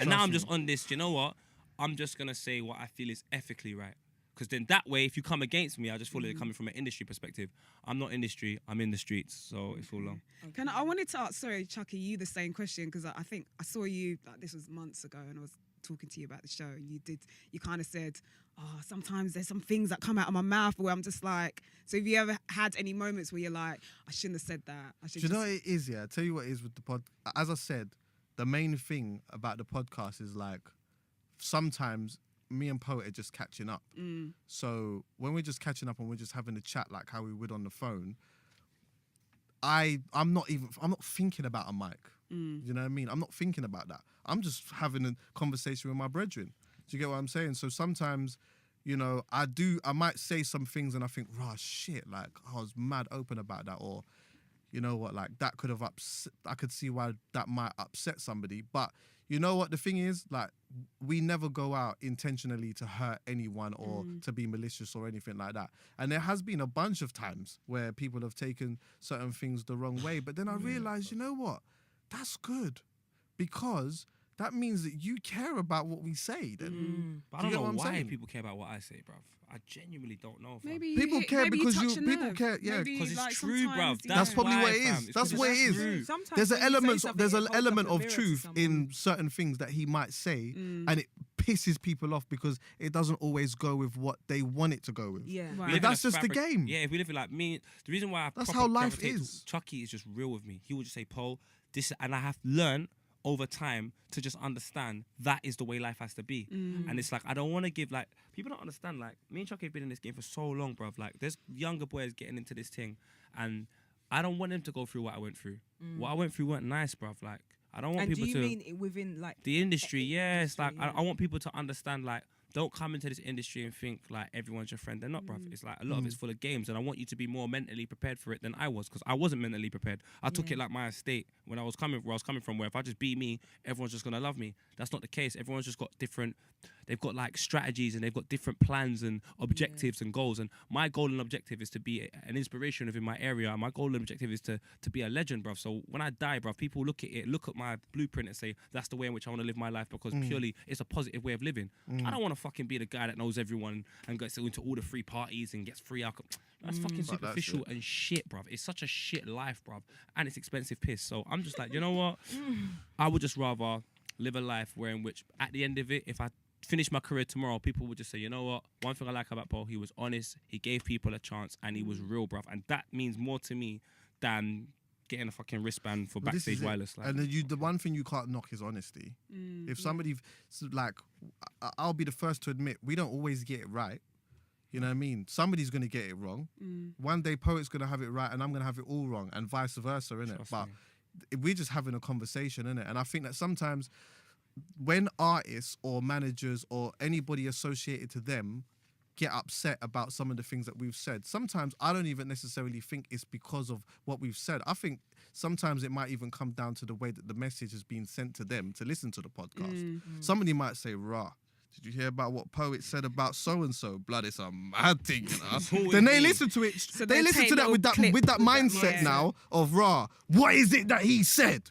And now I'm just on this, you know what? I'm just going to say what I feel is ethically right. Because then that way, if you come against me, I just feel like you're coming from an industry perspective. I'm not industry, I'm in the streets, so it's all long.
Okay. I wanted to ask, sorry, Chucky, you the same question, because I think I saw you, like, this was months ago, and I was talking to you about the show, and you kind of said, sometimes there's some things that come out of my mouth where I'm just like, so have you ever had any moments where you're like, I shouldn't have said that?
Do you know what it is, yeah? I'll tell you what it is with the pod. As I said, the main thing about the podcast is like, sometimes me and Poet are just catching up. So when we're just catching up and we're just having a chat like how we would on the phone, I'm not thinking about a mic. You know what I mean? I'm not thinking about that. I'm just having a conversation with my brethren. Do you get what I'm saying? So sometimes, you know, I might say some things and I think, rah, shit, like I was mad open about that, or you know what, like that could have I could see why that might upset somebody. But you know what the thing is, like, we never go out intentionally to hurt anyone or to be malicious or anything like that. And there has been a bunch of times where people have taken certain things the wrong way. But then I realized, you know what? That's good, because that means that you care about what we say. Then.
But I don't know why people care about what I say, bruv. I genuinely don't know.
Maybe
people care because
people
care, yeah,
because it's true, bruv.
That's probably what it is. That's what it is. There's an element of truth in certain things that he might say, and it pisses people off because it doesn't always go with what they want it to go with. Yeah, right. That's just the game.
Yeah, if we live it like me, the reason why
that's how life is.
Chucky is just real with me. He will just say, "Paul, this," and I have learned over time to just understand that is the way life has to be. And it's like, I don't want to give, like, people don't understand, like, me and Chucky have been in this game for so long, bruv. Like, there's younger boys getting into this thing, and I don't want them to go through what I went through. What I went through weren't nice, bruv. Like, I don't want people to...
do you mean within, like...
The industry, yeah. It's like, I want people to understand, like, don't come into this industry and think like everyone's your friend. They're not, bruv. It's like a lot of it's full of games, and I want you to be more mentally prepared for it than I was, because I wasn't mentally prepared. I took it like my estate when I was coming from, where if I just be me, everyone's just gonna love me. That's not the case. Everyone's just got different. They've got like strategies, and they've got different plans and objectives and goals. And my goal and objective is to be an inspiration within my area. My goal and objective is to be a legend, bruv. So when I die, bruv, people look at my blueprint and say that's the way in which I want to live my life, because purely it's a positive way of living. I don't want to fucking be the guy that knows everyone and gets into all the free parties and gets free alcohol. That's fucking superficial and shit, bruv. It's such a shit life, bruv. And it's expensive piss. So I'm just like, you know what? I would just rather live a life where in which at the end of it, if I finish my career tomorrow, people would just say, you know what? One thing I like about Paul, he was honest, he gave people a chance, and he was real, bruv. And that means more to me than getting a fucking wristband for backstage wireless. Like.
And the one thing you can't knock is honesty. If somebody, like, I'll be the first to admit, we don't always get it right. You know what I mean? Somebody's going to get it wrong. One day Poet's going to have it right and I'm going to have it all wrong, and vice versa, innit? But we're just having a conversation, innit? And I think that sometimes when artists or managers or anybody associated to them get upset about some of the things that we've said, sometimes I don't even necessarily think it's because of what we've said. I think sometimes it might even come down to the way that the message has been sent to them to listen to the podcast. Somebody might say, rah, did you hear about what Poet said about so-and-so? Blood, it's a mad thing, you know? Then they listen to it. So they listen to that with that mindset now of, rah, what is it that he said?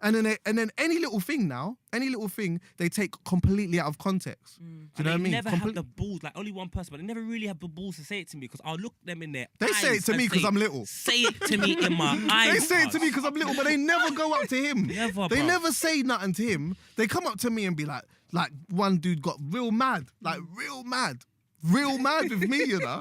And then any little thing, they take completely out of context. Do you know what I mean?
They never have the balls, like only one person, but they never really have the balls to say it to me, because I'll look them in their
eyes. They say it to me because I'm little.
Say it to me in my eyes.
They say it to me because I'm little, but they never go up to him. They never say nothing to him. They come up to me and be like one dude got real mad with me, you know?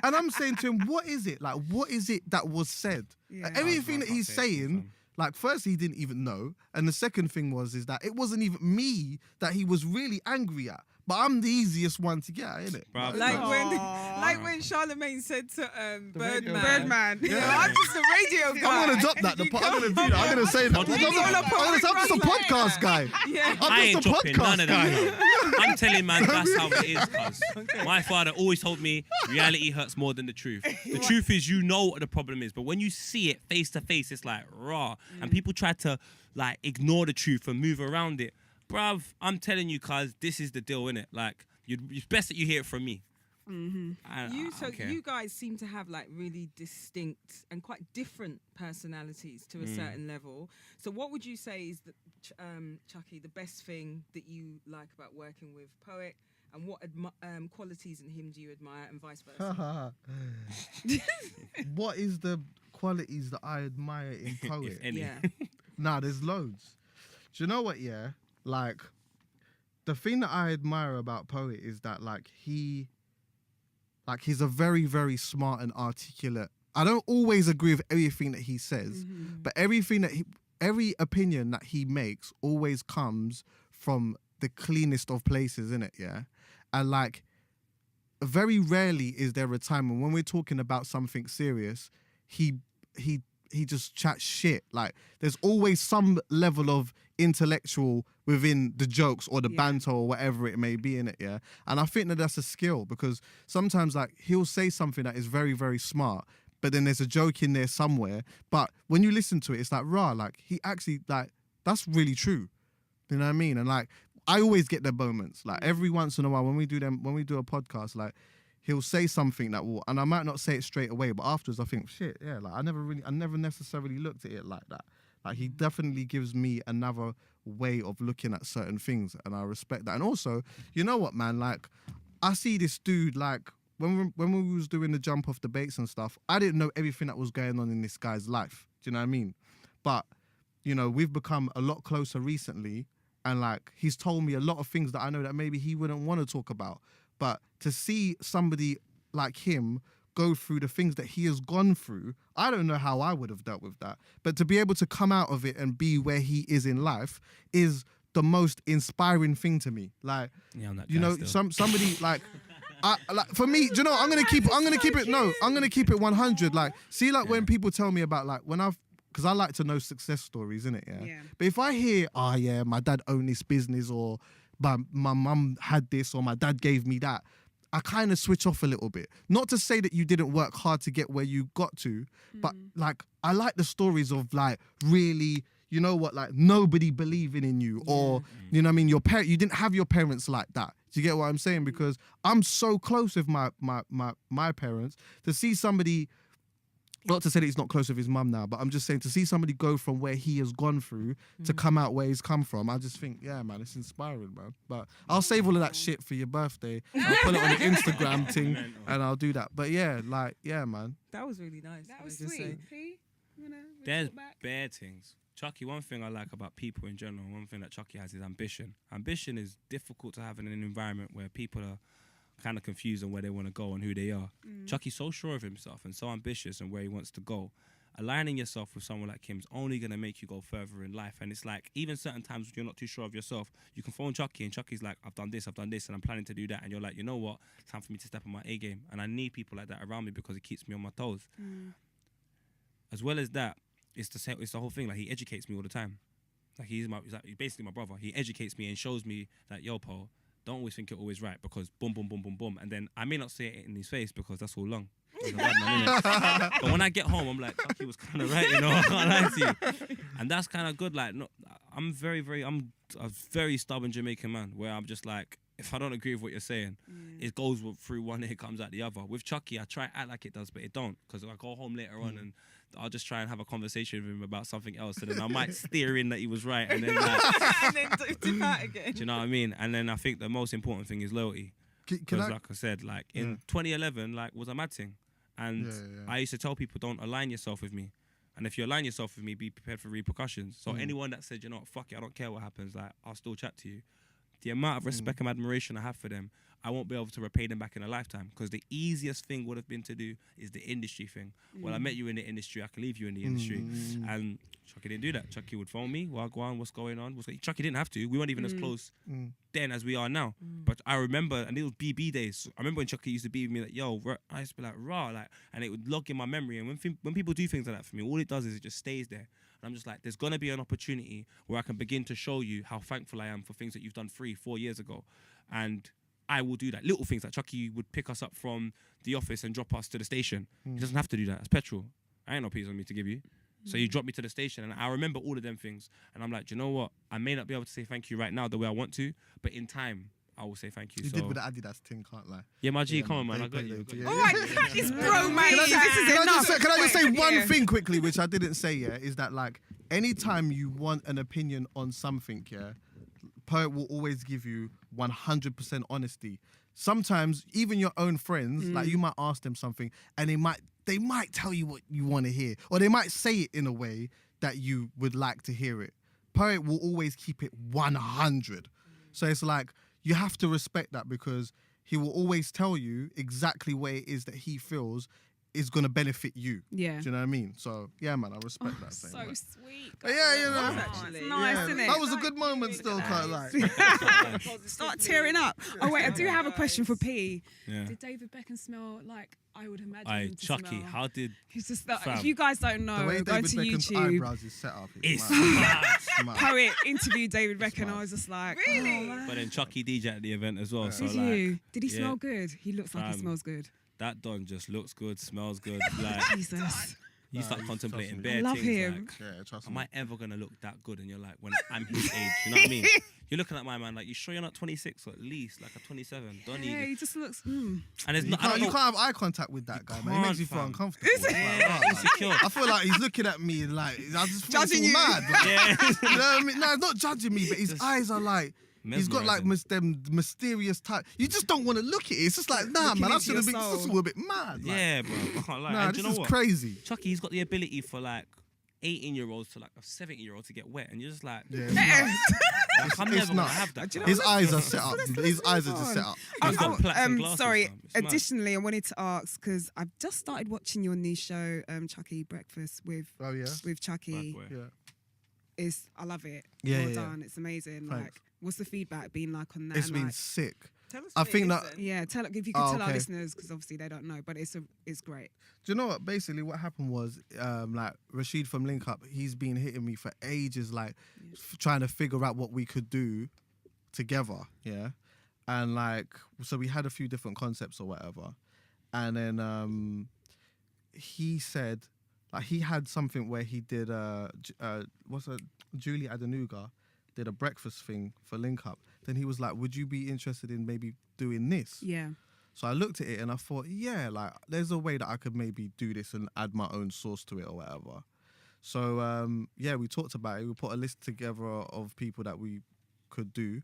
And I'm saying to him, what is it? Like, what is it that was said?
Yeah.
Like, everything that he's saying... Like, first, he didn't even know. And the second thing is that it wasn't even me that he was really angry at. But I'm the easiest one to get at, innit?
Like when Charlemagne said to
Birdman.
Yeah. I'm just a radio guy.
I'm going to drop that. I'm going to do that. I'm going to say that. I'm just a podcast guy.
Yeah.
I ain't dropping none of that. I'm telling man, that's how it is, cuz. My father always told me, reality hurts more than the truth. The truth is, you know what the problem is. But when you see it face to face, it's like, raw. And people try to, like, ignore the truth and move around it. Bruv, I'm telling you, cuz, this is the deal, innit? Like, it's best that you hear it from me.
You guys seem to have like really distinct and quite different personalities to a certain level. So what would you say is, Chucky, the best thing that you like about working with Poet, and what qualities in him do you admire, and vice versa?
What is the qualities that I admire in Poet?
Yeah.
Nah, there's loads. Do you know what, yeah? Like, the thing that I admire about Poet is that, like, he's a very, very smart and articulate. I don't always agree with everything that he says, but every opinion that he makes always comes from the cleanest of places, innit, yeah? And, like, very rarely is there a time when we're talking about something serious, he just chats shit. Like, there's always some level of intellectual within the jokes or the banter or whatever it may be in it, yeah? And I think that that's a skill, because sometimes, like, he'll say something that is very, very smart, but then there's a joke in there somewhere. But when you listen to it, it's like, rah, like, he actually, like, that's really true. You know what I mean? And, like, I always get the moments. Like, every once in a while when we do a podcast, like, he'll say something that will, and I might not say it straight away, but afterwards I think, shit, yeah, like, I never necessarily looked at it like that. Like, he definitely gives me another way of looking at certain things, and I respect that. And also, you know what, man? Like, I see this dude, like, when we was doing the jump off debates and stuff, I didn't know everything that was going on in this guy's life. Do you know what I mean? But, you know, we've become a lot closer recently, and, like, he's told me a lot of things that I know that maybe he wouldn't want to talk about. But to see somebody like him go through the things that he has gone through, I don't know how I would have dealt with that. But to be able to come out of it and be where he is in life is the most inspiring thing to me. Like,
Yeah, I'm that
you
guy
know,
still.
somebody like. Like for me, do you know? I'm gonna keep it 100. Like, see, like when people tell me about like because I like to know success stories, innit? Yeah. But if I hear, my dad owned this business, or my mum had this, or my dad gave me that, I kind of switch off a little bit. Not to say that you didn't work hard to get where you got to, but like I like the stories of like really. You know what, like nobody believing in you, or you know what I mean, you didn't have your parents like that. Do you get what I'm saying? Because I'm so close with my parents. To see somebody, not to say that he's not close with his mum now, but I'm just saying to see somebody go from where he has gone through to come out where he's come from, I just think, yeah, man, it's inspiring, man. But I'll save all of that shit for your birthday. I'll put it on the Instagram thing, and I'll do that. But yeah, like, yeah, man.
That was really nice.
That was
can I just say.
sweet. P, you wanna
There's
report back?
bare things. Chucky, one thing I like about people in general, one thing that Chucky has is ambition. Ambition is difficult to have in an environment where people are kind of confused on where they want to go and who they are. Chucky's so sure of himself and so ambitious and where he wants to go. Aligning yourself with someone like him is only going to make you go further in life. And it's like, even certain times when you're not too sure of yourself, you can phone Chucky and Chucky's like, I've done this, and I'm planning to do that. And you're like, you know what? It's time for me to step on my A game. And I need people like that around me because it keeps me on my toes. As well as that, it's the whole thing. Like, he educates me all the time. Like, he's basically my brother. He educates me and shows me that, yo, Paul, don't always think you're always right, because boom, boom, boom, boom, boom. And then I may not say it in his face because that's all long. He's a bad man, innit? But when I get home, I'm like, Chucky was kind of right, you know? I can't lie to you. And that's kind of good. Like, no, I'm a very stubborn Jamaican man, where I'm just like, if I don't agree with what you're saying, it goes through one ear, it comes out the other. With Chucky, I try to act like it does, but it don't. Because I go home later on and I'll just try and have a conversation with him about something else, and then I might steer in that he was right, and then like,
And then do that again.
do you know what I mean? And then I think the most important thing is loyalty. Because like I said, like in 2011, like, was a mad thing. And I used to tell people, don't align yourself with me. And if you align yourself with me, be prepared for repercussions. So anyone that said, you know what, fuck it, I don't care what happens, like, I'll still chat to you. The amount of respect and admiration I have for them, I won't be able to repay them back in a lifetime. Because the easiest thing would have been to do is the industry thing. Well, I met you in the industry, I can leave you in the industry. And Chucky didn't do that. Chucky would phone me, well, go on, what's going on? Chucky didn't have to. We weren't even as close then as we are now. But I remember, and it was BB days. I remember when Chucky used to be with me like, yo, I used to be like, raw, like, and it would log in my memory. And when people do things like that for me, all it does is it just stays there. And I'm just like, there's going to be an opportunity where I can begin to show you how thankful I am for things that you've done 3-4 years ago. And I will do that. Little things like Chucky would pick us up from the office and drop us to the station. He doesn't have to do that. It's petrol. I ain't no peas on me to give you. So you drop me to the station, and I remember all of them things. And I'm like, do you know what? I may not be able to say thank you right now the way I want to, but in time, I will say thank you.
You
so,
did with the Adidas thing, can't lie.
Yeah, my G,
Yeah,
come on,
man.
man. I got you.
Yeah.
All right, it's bro, mate.
Can I just say one thing quickly, which I didn't say, is that, like, anytime you want an opinion on something, Poet will always give you 100% honesty. Sometimes, even your own friends, like, you might ask them something, and they might tell you what you want to hear, or they might say it in a way that you would like to hear it. Poet will always keep it 100. So it's like, you have to respect that, because he will always tell you exactly what it is that he feels is going to benefit you.
Yeah.
Do you know what I man? So, yeah, man, I respect that.
So
thing,
sweet.
but yeah, you know.
Actually.
It's nice, isn't it?
That was a good moment still, can't lie.
Start tearing up. Oh wait, I do have a question for P.
Yeah.
Did David Beckham smell like I would imagine
Aye,
him to
Chucky,
smell?
how did...
He's just like,
Fam.
if you guys don't
The
know,
way
go
David
to
Beckham's
YouTube.
eyebrows is set up.
It's
mad.
mad.
Poet interviewed David Beckham, and
mad.
I was just like,
Really?
oh, man.
But then Chucky DJ at the event as well. So
Did
like,
you? Did he
yeah.
smell good? He looks like he
Fam.
smells good.
that Don just looks good, smells good. Like,
Jesus.
you start contemplating
trust
bare
I love
things
him.
like,
Yeah, trust
am
me.
I ever gonna look that good? And you're like, when I'm his age, you know what I mean? You're looking at my man like, you sure you're not 26 or at least like a 27? Don't
Yeah,
need.
he just looks.
And it's
You
not. I
can't,
don't
you
know.
can't have eye contact with that guy, man. It makes you feel
fam.
uncomfortable. It's like,
Yeah,
wow,
insecure.
I feel like he's looking at me like I just feel
Judging
so
you.
mad. Like,
Yeah.
you know what I mean? No, not judging me, but his
Just
eyes are like. He's got like
mesmerising.
them mysterious type. You just don't want to look at it. It's just like, nah,
Looking
man, I
into
should have
your
been
soul.
just a little bit mad. Like,
Yeah, bro. I can't lie.
nah,
And
this
do you know
is
what?
crazy.
Chucky, he's got the ability for like 18-year-olds to like a 70-year-old to get wet, and you're just like,
Yeah,
like, I'm never gonna
nuts.
have that.
His eyes are set up. His eyes are just set up.
He's got plaits and glasses,
sorry.
fam. It's mad.
Additionally, I wanted to ask because I've just started watching your new show, Chucky Breakfast with
Oh yeah.
Chucky.
Bad boy.
Yeah.
I love it.
Yeah,
well
yeah,
done. It's amazing.
Thanks.
Like, what's the feedback been like on that?
It's
And,
been
like,
sick.
Tell us
I
what it
think
is
that-
then.
yeah, if you could tell our
okay.
listeners because obviously they don't know, but it's great.
Do you know what? Basically, what happened was, like Rashid from Link Up, he's been hitting me for ages, like trying to figure out what we could do together. Yeah, and like, so we had a few different concepts or whatever, and then he said, like, he had something where he did Julie Adenuga did a breakfast thing for Link Up. Then he was like, would you be interested in maybe doing this?
Yeah.
So I looked at it and I thought, yeah, like there's a way that I could maybe do this and add my own sauce to it or whatever. So yeah, we talked about it. We put a list together of people that we could do.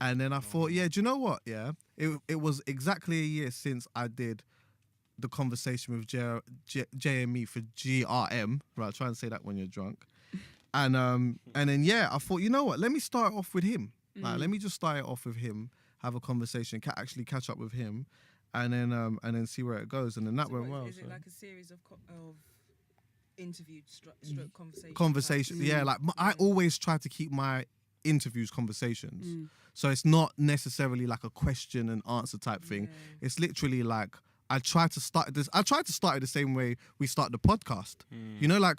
And then I thought, yeah, do you know what? Yeah, it was exactly a year since I did the conversation with JME for GRM. Right, try and say that when you're drunk. And then yeah, I thought, you know what? Let me start off with him. Like, let me just start it off with him, have a conversation, actually catch up with him, and then see where it goes. And then that
So
went
what,
well.
Is it like a series of interview stroke conversation?
Conversation, yeah. Like I always try to keep my interviews conversations, so it's not necessarily like a question and answer type thing.
Yeah.
It's literally like I try to start it the same way we start the podcast. You know, like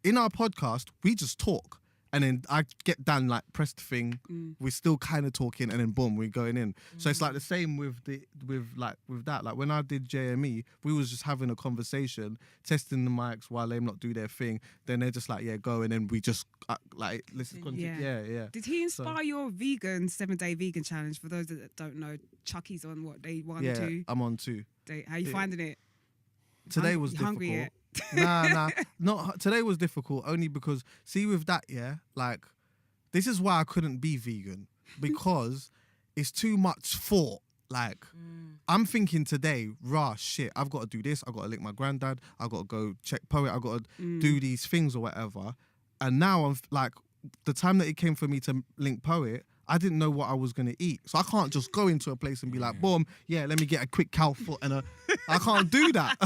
in our podcast we just talk. And then I get done, like press the thing. We're still kind of talking, and then boom, we're going in. So it's like the same with that. Like when I did JME, we was just having a conversation, testing the mics while they not do their thing. Then they're just like, yeah, go, and then we just like listen. Yeah.
Did he inspire your 7-day vegan challenge? For those that don't know, Chucky's on what, day 1,
Yeah,
2?
I'm on 2.
How you finding it?
Today was
You
difficult.
hungry yet?
Not today was difficult only because see with that, yeah, like this is why I couldn't be vegan because it's too much thought. Like I'm thinking today, shit, I've got to do this, I've got to link my granddad, I've got to go check Poet, I've got to do these things or whatever. And now I'm like, the time that it came for me to link Poet, I didn't know what I was going to eat. So I can't just go into a place and be like, boom, yeah, let me get a quick cow foot and I can't do that.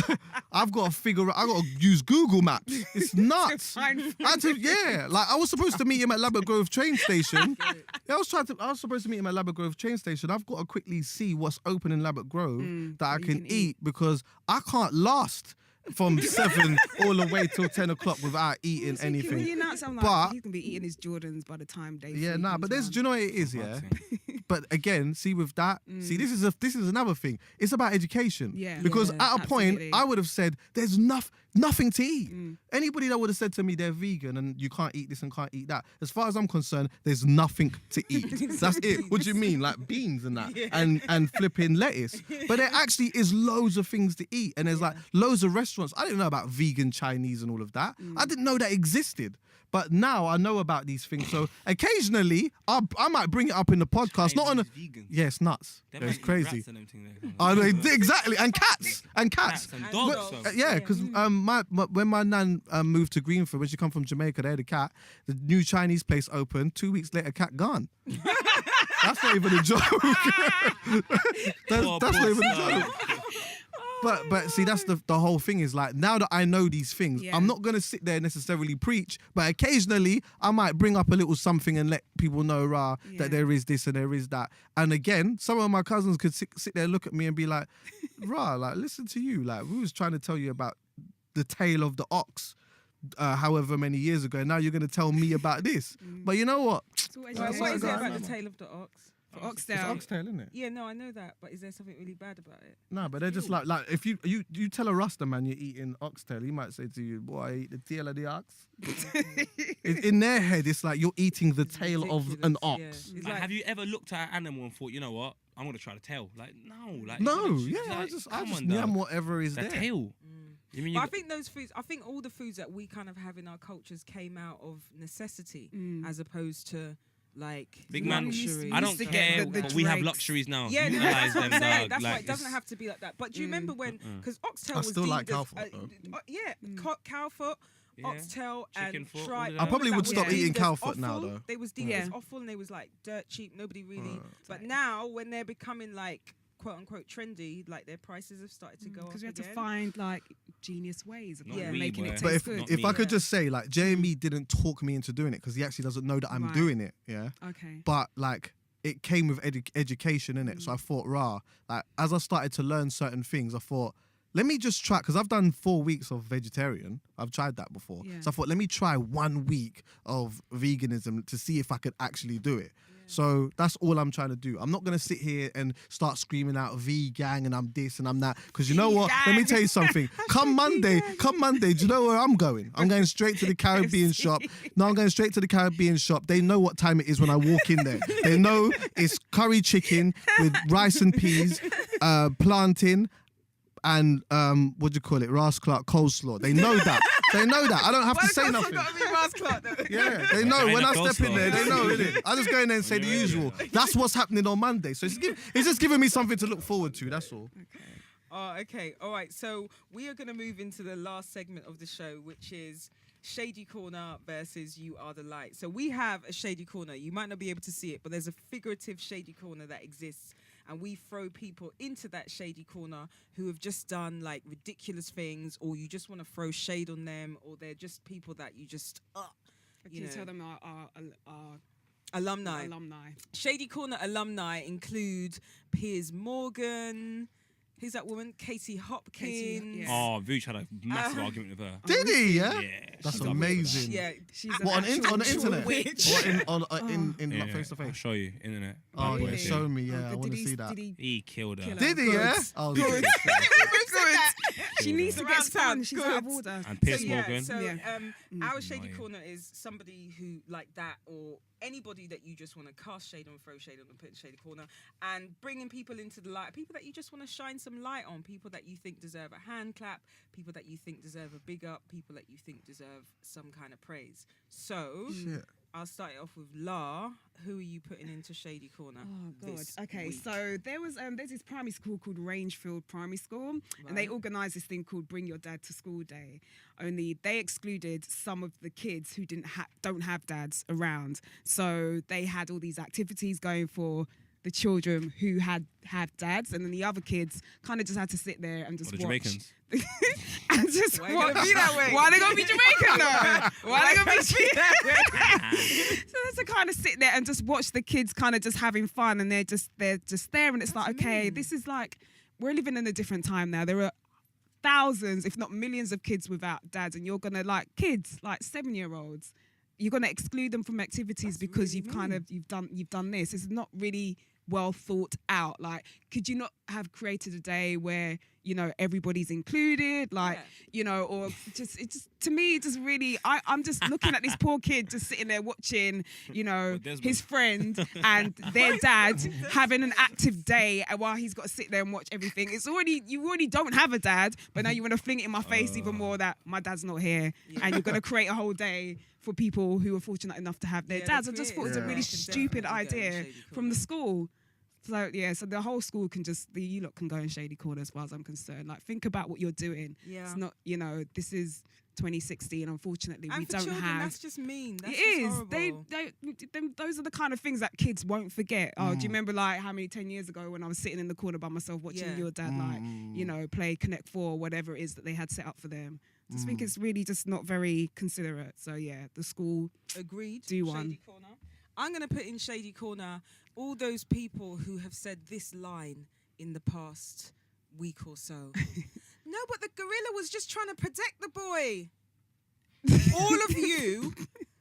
I've got to figure out, I've got to use Google Maps. It's nuts. I was supposed to meet him at Labatt Grove train station. I was supposed to meet him at Labatt Grove train station. I've got to quickly see what's open in Labatt Grove that I can eat because I can't last from 7 all the way till 10 o'clock without eating anything.
But he can be eating his Jordans by the time day.
Yeah, but do you know what it is, yeah? But again, see with that, see this is another thing. It's about education.
Yeah.
Because
Yeah,
at a point,
absolutely.
I would have said, there's nothing to eat. Anybody that would have said to me they're vegan and you can't eat this and can't eat that, as far as I'm concerned, there's nothing to eat. That's it. What do you mean? Like beans and that and flipping lettuce. But there actually is loads of things to eat and there's like loads of restaurants. I didn't know about vegan Chinese and all of that. I didn't know that existed. But now I know about these things. So occasionally I might bring it up in the podcast. Not on a
vegan.
yeah, it's nuts.
Them
It's
man eat
crazy.
rats and everything there.
I know, exactly, and cats.
Cats and dogs.
dogs.
So.
Yeah, because when my nan moved to Greenfield, when she come from Jamaica, they had a cat. The new Chinese place opened. 2 weeks later, cat gone. That's not even a joke. that's not even a joke. But see, that's the whole thing is like, now that I know these things, I'm not going to sit there necessarily preach, but occasionally I might bring up a little something and let people know that there is this and there is that. And again, some of my cousins could sit there, look at me and be like, like, listen to you. Like, we was trying to tell you about the tail of the ox however many years ago, and now you're going to tell me about this. But you know what?
What is it about the tail of the ox?
For Oxtail.
It's oxtail, isn't it?
Yeah, no, I know that, but is there something really bad about it?
No, but they're just like if you tell a Rasta man you're eating oxtail, he might say to you, boy, I eat the tail of the ox. In their head, it's like you're eating the tail of an ox.
Yeah. It's
Like,
like,
have you ever looked at an animal and thought, you know what? I'm gonna try the tail. Like, no, like
No,
it's
yeah,
like,
I
come
just
on,
yam
dog.
whatever is
The
there.
tail. You mean
but
you
I think those foods, I think all the foods that we kind of have in our cultures came out of necessity as opposed to like
big man?
luxury.
I don't
to
care,
get the
but we have
dregs.
luxuries now.
Yeah, no,
Utilise
that's what I'm
them,
saying.
dog.
That's why
Like,
it doesn't
it's-
have to be like that. But do you remember when, because oxtail
I
was
still
deemed
like cow
as,
foot, though.
cow foot, oxtail
Chicken
and
foot,
tripe.
all of
I
that.
probably
All
would
that
stop
was
eating
deemed
cow
as
foot now,
offal.
though.
They was deemed
Yeah.
as awful and they was like dirt cheap. Nobody really. But now when they're becoming like quote unquote trendy, like their prices have started to go up
Because we had to
again.
find like genius ways of
Not
like,
me,
making
boy.
it
But
taste
if
good.
if I could
Yeah.
just say, like, Jamie didn't talk me into doing it because he actually doesn't know that I'm
Right.
doing it. Yeah.
Okay.
But like, it came with education in it. So I thought, like, as I started to learn certain things, I thought, let me just try, because I've done 4 weeks of vegetarian. I've tried that before.
Yeah.
So I thought, let me try 1 week of veganism to see if I could actually do it. So that's all I'm trying to do. I'm not going to sit here and start screaming out vegan and I'm this and I'm that. Because you know what? Let me tell you something. Come Monday, do you know where I'm going? I'm going straight to the Caribbean shop. No, I'm going straight to the Caribbean shop. They know what time it is when I walk in there. They know it's curry chicken with rice and peas, plantain, and what do you call it? Ras Clark coleslaw. They know that. They know that. I don't have to say nothing. Yeah, they know. When I step in there, they know, innit? I just go in there and say the usual. That's what's happening on Monday. So it's just giving me something to look forward to. That's all.
Oh, okay. All right. So we are going to move into the last segment of the show, which is Shady Corner versus You Are the Light. So we have a Shady Corner. You might not be able to see it, but there's a figurative Shady Corner that exists. And we throw people into that shady corner who have just done like ridiculous things, or you just want to throw shade on them, or they're just people that you just,
Can you tell them our
alumni. Shady Corner alumni include Piers Morgan. Who's that woman? Katie Hopkins.
yeah.
Oh, Vooch had a massive argument with her.
Did he? Yeah.
Yeah.
That's
She's a
amazing.
Yeah.
She's
What, on the internet?
witch.
Or in
Yeah,
like, face to
I'll
face?
show you, internet.
Oh,
Bad boy
yeah,
really?
thing.
show me. Yeah, I
Did
want to
he-
see that.
Did he
He killed her.
Kill her.
Did he? Yeah.
Good.
Oh,
Good.
good.
She needs to
Good.
get spun. She's
Good.
out of order.
And Piers
So,
Morgan.
our Shady
Annoying.
Corner is somebody who, like that, or anybody that you just want to cast shade on, throw shade on, and put in Shady Corner, and bringing people into the light, people that you just want to shine some light on, people that you think deserve a hand clap, people that you think deserve a big up, people that you think deserve some kind of praise. So,
Shit.
I'll start it off with La. Who are you putting into Shady Corner?
Oh God.
this
Okay,
week?
so there's this primary school called Rangefield Primary School, and they
Right.
organised this thing called Bring Your Dad to School Day. Only they excluded some of the kids who don't have dads around. So they had all these activities going for the children who had dads, and then the other kids kind of just had to sit there and just
Or the
watch.
Jamaicans.
And just
Why you
watch.
gotta be that way?
Why they gonna be Jamaican though? Why they gonna be
that way?
So that's to kind of sit there and just watch the kids kind of just having fun, and they're just there, and it's like, okay, this is like, we're living in a different time now. There are thousands, if not millions, of kids without dads, and you're gonna like kids like 7-year-olds. You're gonna exclude them from activities because
really
you've done this. It's not really well thought out. Like, could you not have created a day where, you know, everybody's included? Like, you know, or just, it just, to me, it just really, I'm just looking at this poor kid just sitting there watching, you know, his friend and their dad having an active day, and while he's got to sit there and watch everything. You already don't have a dad, but now you want to fling it in my face even more that my dad's not here, and you're going to create a whole day for people who are fortunate enough to have their
Yeah,
dads.
they
I just thought
create
it was a
it.
really
Yeah.
stupid
Definitely go in
idea
Shady
from the
Corner.
school. So yeah, so the whole school can just, you lot can go in Shady Corner as far as I'm concerned. Like, think about what you're doing.
Yeah.
It's not, you know, this is 2016. Unfortunately,
And
we
for
don't
children,
have.
that's just mean. That's
It
just
is.
horrible.
Those are the kind of things that kids won't forget. Oh, do you remember like how many 10 years ago when I was sitting in the corner by myself watching
Yeah.
your dad like, you know, play Connect 4 or whatever it is that they had set up for them. I just think it's really just not very considerate. So yeah, the school.
Agreed.
Do
Shady
one.
Corner. I'm going to put in Shady Corner all those people who have said this line in the past week or so. No, but the gorilla was just trying to protect the boy. All of you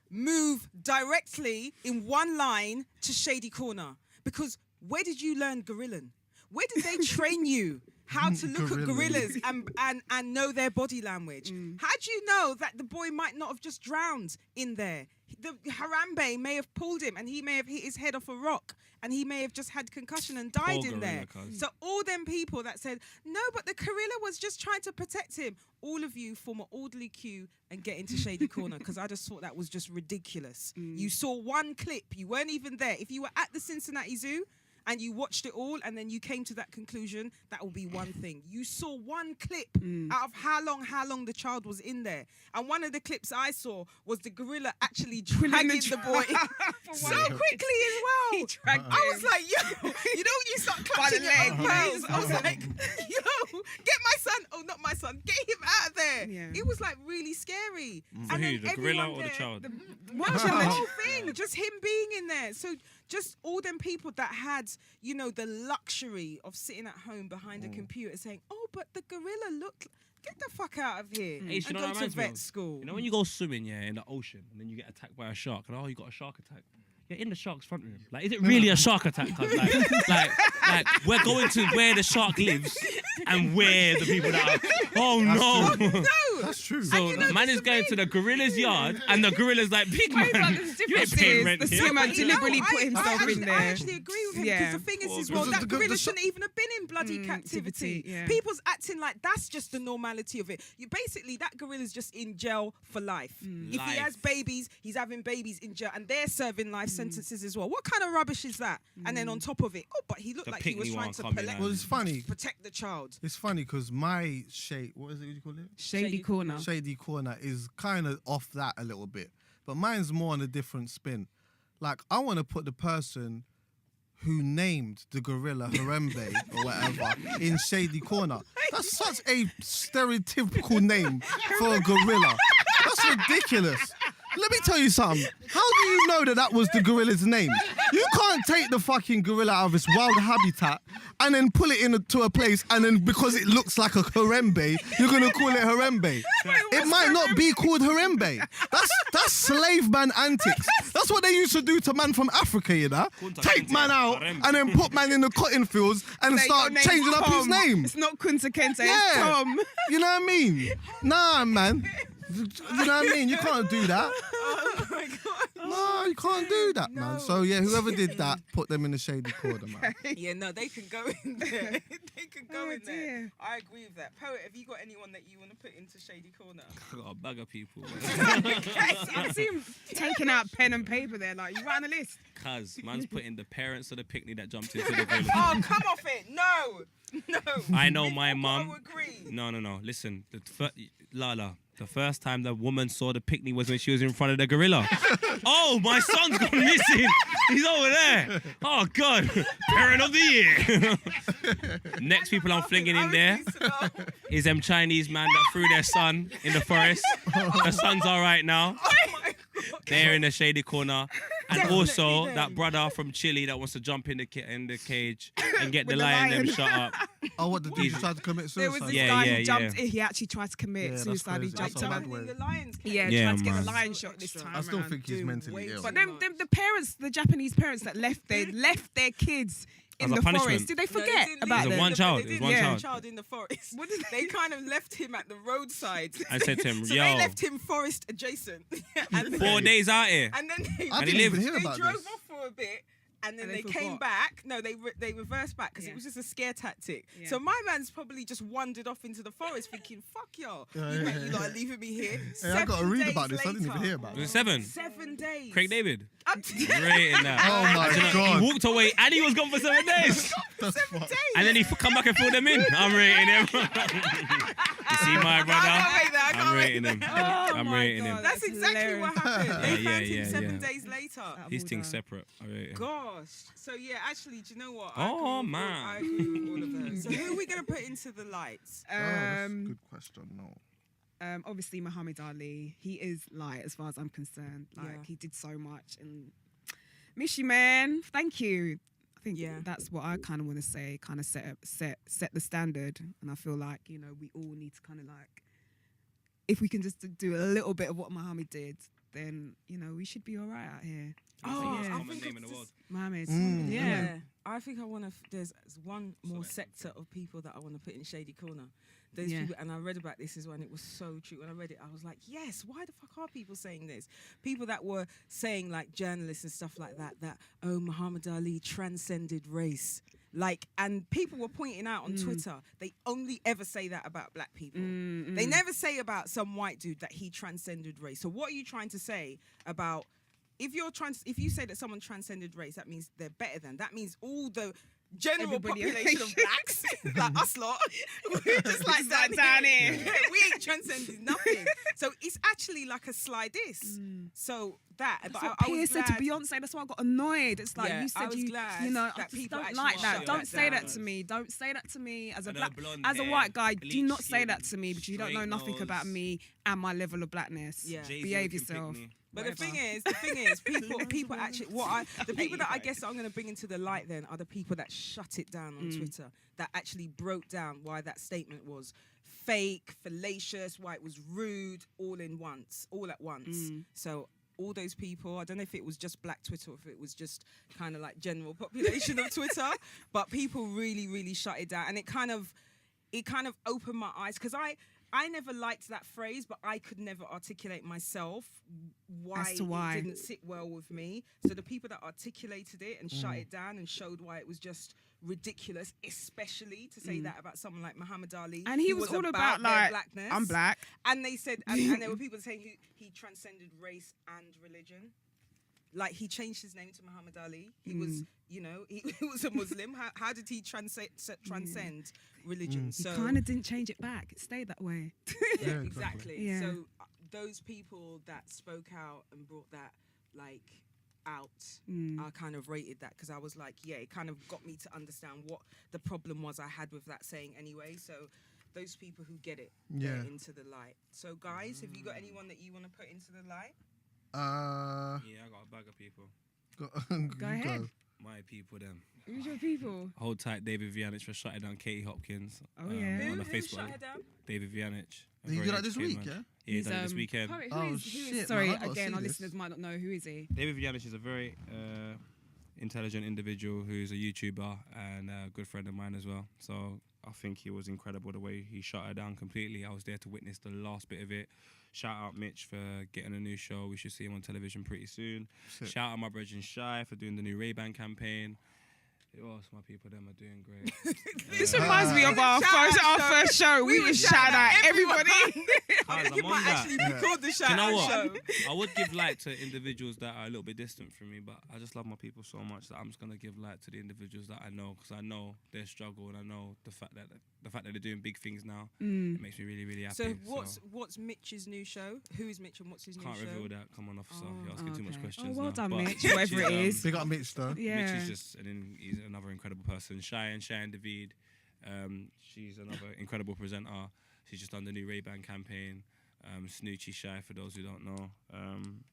move directly in one line to Shady Corner. Because where did you learn gorillan? Where did they train you how to look at gorillas and know their body language? How do you know that the boy might not have just drowned in there? The Harambe may have pulled him and he may have hit his head off a rock and he may have just had concussion and died
Poor
in there.
gorilla, cuz.
So all them people that said, no, but the gorilla was just trying to protect him, all of you form an orderly queue and get into Shady Corner, because I just thought that was just ridiculous. You saw one clip, you weren't even there. If you were at the Cincinnati Zoo and you watched it all, and then you came to that conclusion, that will be one thing. You saw one clip out of how long the child was in there. And one of the clips I saw was the gorilla actually dragging the boy so quickly as well. I was like, yo, you know when you start clutching your own pearls? I was like, yo, get my son. Oh, not my son. Get him out of there.
Yeah.
It was like really scary.
For
And
who?
then
The gorilla
everyone
or the
there-
child?
Watching the whole thing, just him being in there. So just all them people that had, you know, the luxury of sitting at home behind a computer saying, oh, but the gorilla looked, get the fuck out of here
Hey, you
and
know
go
what
to
reminds me
vet
of?
school.
You know when you go swimming, in the ocean, and then you get attacked by a shark, and you got a shark attack. You're in the shark's front room. Like, is it really a shark attack? 'Cause like, we're going to where the shark lives and where the people that are. Oh no!
No,
That's true.
So the man is going to the gorilla's yard, and the gorilla's like, big man, you ain't paying rent
the
here.
swimmer
but you know,
deliberately put himself in there.
I actually agree with him because
Yeah.
the thing is,
Because
well, that
the
gorilla
sh-
shouldn't even have been in bloody captivity.
captivity, yeah.
People's acting like that's just the normality of it. You basically, that gorilla's just in jail for life. If he has babies, he's having babies in jail, and they're serving life sentences as well. What kind of rubbish is that? And then on top of it, but he looked
The
like he was
Pickney
trying
one
to
coming out.
Well, it's funny.
protect the child.
It's funny because my what is it you call it?
Shady corner.
Shady corner is kind of off that a little bit, but mine's more on a different spin. Like, I want to put the person who named the gorilla Harambe or whatever in Shady Corner. That's such a stereotypical name for a gorilla. That's ridiculous. Let me tell you something. How do you know that was the gorilla's name? You can't take the fucking gorilla out of its wild habitat and then pull it into a place, and then because it looks like a Harambe, you're gonna call it Harambe. It might not be called Harambe. That's slave man antics. That's what they used to do to man from Africa, you know? Take man out and then put man in the cotton fields and
Say,
start
your name's
changing up his
Tom.
name.
It's not Kunta Kente,
Yeah.
it's Tom.
You know what I mean? Nah, man. You know what I mean? You can't do that.
Oh my god.
No, you can't do that, man.
No.
So yeah, whoever did that, put them in the shady corner, man.
Yeah, no, they can go in there. They can go
Oh,
in there.
dear.
I agree with that. Poet, have you got anyone that you want to put into Shady Corner?
I got a bag of people.
I see him taking out pen and paper there, like, you write on a list.
Cuz, man's putting the parents of the picnic that jumped into the gorilla.
Oh, come off it. No.
I know
We've
my
all got
mum.
to agree.
No. Listen, Lala, the first time the woman saw the picnic was when she was in front of the gorilla. Oh, my son's gone missing. He's over there. Oh, God. Parent of the year. Next people I'm flinging in there is them Chinese man that threw their son in the forest. The son's all right now.
Oh my God.
They're in the shady corner. And
Definitely
also
them.
that brother from Chile that wants to jump in the cage and get the
With the
lion them
lion.
shut up.
Oh, what, the dude who tried to commit
There was
suicide?
this
Yeah,
guy
yeah,
who jumped,
yeah.
he actually tried to commit
Yeah, that's
suicide, he
crazy.
jumped
That's a
on
bad
a,
way.
In the lion's cage.
yeah,
Yeah,
tried to get the
man.
lion shot this
Extra.
time
I still
around.
think he's
Doing
mentally
way
ill.
too
But
much.
the parents, the Japanese parents that left their kids in
As a
the
punishment.
forest, did they
No, they
forget
didn't
about
leave
It was
them?
one child.
They
It was
didn't
one
leave
child.
the child in the forest.
What did
They kind of left him at the roadside.
I said to him,
So
yo,
they left him forest adjacent. And
4 days out here.
And then they,
I
And he
didn't even
lived.
hear
they
about
drove
this.
off for a bit. And then
And
they
they
came
forgot.
back. No, they reversed back because
Yeah.
it was just a scare tactic.
Yeah.
So my man's probably just wandered off into the forest thinking, fuck y'all.
Yeah,
you
yeah,
you lot are leaving me here.
Hey, I got to
7
read
days
about this. I didn't even
later-
hear about
Was it
it.
7?
7 days.
Craig David.
I'm
Rating that.
Oh my
Do you know,
God.
He walked away and he was gone for 7 days.
That's
7
fucked.
days.
And then he come back and filled them in. I'm rating him. You see my brother?
I
I'm
can't wait
rating him.
that.
Oh
I'm
my
rating him.
God.
That's exactly
hilarious.
what happened. They
Yeah,
found
yeah,
him 7
yeah.
days later.
His thing's
done.
separate. I rate him.
Gosh. So yeah, actually, do you know what?
Oh,
I agree with
man.
I agree with all of those. So who are we gonna put into the lights?
Oh, that's a
Um,
good question. No.
obviously Muhammad Ali, he is light as far as I'm concerned. Like
Yeah.
he did so much, and miss you, man. Thank you. I think
Yeah.
that's what I kind of want to say. Kind of set the standard, and I feel like we all need to kind of like, if we can just do a little bit of what Muhammad did, then we should be all right out here.
Oh,
yeah.
I
Common
think
name
it's
in the
just-
world.
Muhammad,
Mm.
yeah.
I think I want to. There's one more
Select
sector of people that I want to put in Shady Corner. There's
Yeah.
people, and I read about this as well, and it was so true. When I read it, I was like, yes, why the fuck are people saying this? People that were saying, like journalists and stuff like that, oh, Muhammad Ali transcended race. Like, and people were pointing out on Twitter, they only ever say that about black people. They never say about some white dude that he transcended race. So what are you trying to say about if you say that someone transcended race, that means they're better than. That means all the general
Everybody
population of blacks, like us lot, we're just like down here. Yeah, we ain't transcended nothing. So it's actually like a sly diss. So that,
That's
but
what
I
Pierre
was
said
glad.
to Beyonce. That's why I got annoyed. It's like
Yeah,
you
I
said,
was glad
you know, I
that
just
people
don't
actually
like that.
shut
Don't
that
say that
down.
to me. Don't say that to me as a
And her
black,
blonde
as a
hair,
white guy. Do
bleached
not say
skin,
that to me because you don't know
straight
nothing about
nose.
me and my level of blackness.
Yeah.
Jay-Z
Behave
looking
yourself.
picnic.
But
Whatever.
the thing is, people actually, the people that I guess I'm going to bring into the light then are the people that shut it down on Twitter, that actually broke down why that statement was fake, fallacious, why it was rude, all at once. So all those people, I don't know if it was just black Twitter or if it was just kind of like general population of Twitter, but people really, really shut it down. And it kind of opened my eyes because I never liked that phrase, but I could never articulate myself why it didn't sit well with me. So the people that articulated it and shut it down and showed why it was just ridiculous, especially to say that about someone like Muhammad Ali.
And he was all about
their
like,
blackness.
I'm black.
And they said, and there were people saying he transcended race and religion. Like he changed his name to Muhammad Ali. He was, he was a Muslim. How did he transcend religion?
He
So
kind of didn't change it back. It stayed that way.
yeah,
Yeah,
exactly.
Yeah.
So those people that spoke out and brought that like out, I kind of rated that because I was like, yeah, it kind of got me to understand what the problem was I had with that saying anyway. So those people who get it, they're into the light. So guys, have you got anyone that you want to put into the light?
Yeah, I got a bag of people.
Go ahead.
My people, them.
Who's your people?
Hold tight, David Vianich for shutting down Katie Hopkins.
Oh, yeah.
On the
Who
Facebook.
shut her down?
David Vianich.
Did you do that this week,
man.
yeah?
Yeah, he done it this weekend.
Oh, shit,
Sorry,
man, I gotta
again,
see
our
this.
listeners might not know. Who is he?
David Vianich is a very intelligent individual who's a YouTuber and a good friend of mine as well. So I think he was incredible the way he shut her down completely. I was there to witness the last bit of it. Shout out Mitch for getting a new show. We should see him on television pretty soon.
Sick.
Shout out my brethren Shy for doing the new Ray-Ban campaign. Who else? My people, them are doing great.
This reminds me of our
Shout out
first show. We would shout out everybody.
I think
Guys,
it
I'm
might
on that.
actually be called the shout
Do you know
out
what?
show.
I would give light to individuals that are a little bit distant from me, but I just love my people so much that I'm just gonna give light to the individuals that I know because I know their struggle and I know the fact that they're doing big things now. It makes me really, really happy.
So what's Mitch's new show? Who is Mitch and what's his
Can't
new show?
reveal that. Come on, officer. You're asking too much
okay.
questions.
Oh, well
now.
done,
But
Mitch, whatever it is.
Big up Mitch, though.
Yeah.
Mitch is just he's another incredible person. Shy and David, she's another incredible presenter. She's just done the new Ray-Ban campaign. Snoochie Shy, for those who don't know.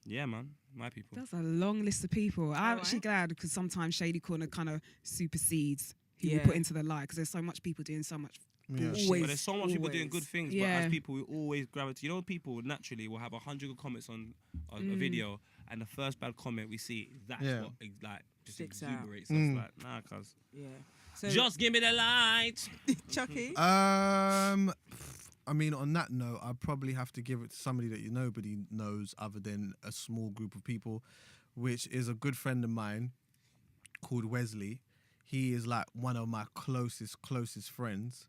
Yeah, man, my people.
That's a long list of people. I'm
Alright.
actually glad because sometimes Shady Corner kind of supersedes who you
Yeah.
put into the light because there's so much people doing so much
Yeah.
bullshit.
But there's so much people doing
always.
good things,
Yeah.
but as people, we always gravitate. You know, people naturally will have 100 good comments on a video, and the first bad comment we see, that's
Yeah.
what like just
Sticks out.
exuberates us. Like, nah, cuz.
Yeah. So
Just give me the light.
Chucky.
I mean, on that note, I'd probably have to give it to somebody that nobody knows other than a small group of people, which is a good friend of mine called Wesley. He is like one of my closest friends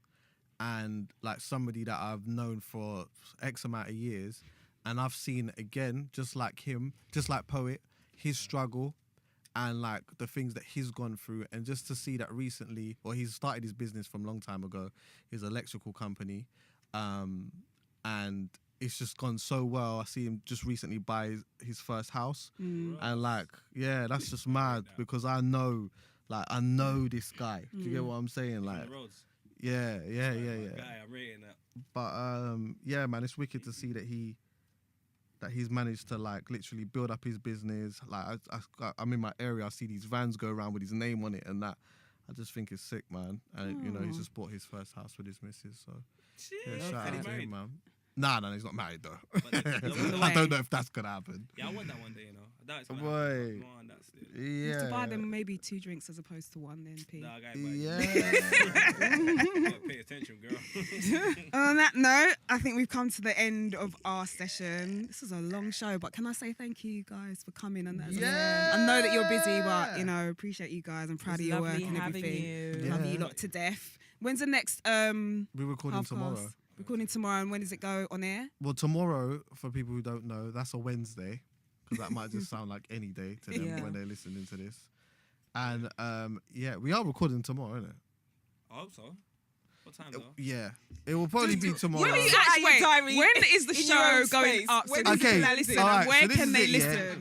and like somebody that I've known for X amount of years. And I've seen, again, just like him, just like Poet, his struggle and like the things that he's gone through. And just to see that recently, or he's started his business from a long time ago, his electrical company. And it's just gone so well. I see him just recently buy his first house. And like, yeah, that's just mad because I know this guy. Do you get what I'm saying? Like,
Roads.
yeah.
Guy, I'm rating that.
But yeah, man, it's wicked to see that he's managed to like literally build up his business. Like I'm in my area, I see these vans go around with his name on it and that. I just think it's sick, man. And you know, he's just bought his first house with his missus. So yeah, shout out to him, man. Nah, he's not married though. I don't know if that's gonna happen.
Yeah, I want that one day, you know. I doubt it's gonna
Boy.
happen. I want that still.
You have to buy
Yeah.
them maybe 2 drinks as opposed to 1 then, P.
Nah, guy,
Yeah.
pay attention, girl.
On that note, I think we've come to the end of our session. This was a long show, but can I say thank you guys for coming? And
Yeah.
I know that you're busy, but you know, appreciate you guys. I'm proud
It's
of your
lovely
work and
having
everything.
you.
Love
Yeah.
you lot to death. When's the next
We're recording
half
tomorrow.
cast? Recording tomorrow, and when does it go on air?
Well, tomorrow, for people who don't know, that's a Wednesday. because that might just sound like any day to them
Yeah.
when they're listening to this. And yeah, we are recording tomorrow, isn't it?
I hope so. What time though?
Yeah, it will probably be tomorrow.
When, are you
Sort out
actually,
your
wait,
diary
when is the
in your
show
own
going
space.
up?
When
So
is
people
Okay,
can listen.
all right,
And where
so this
can
is
they
it, yeah.
listen?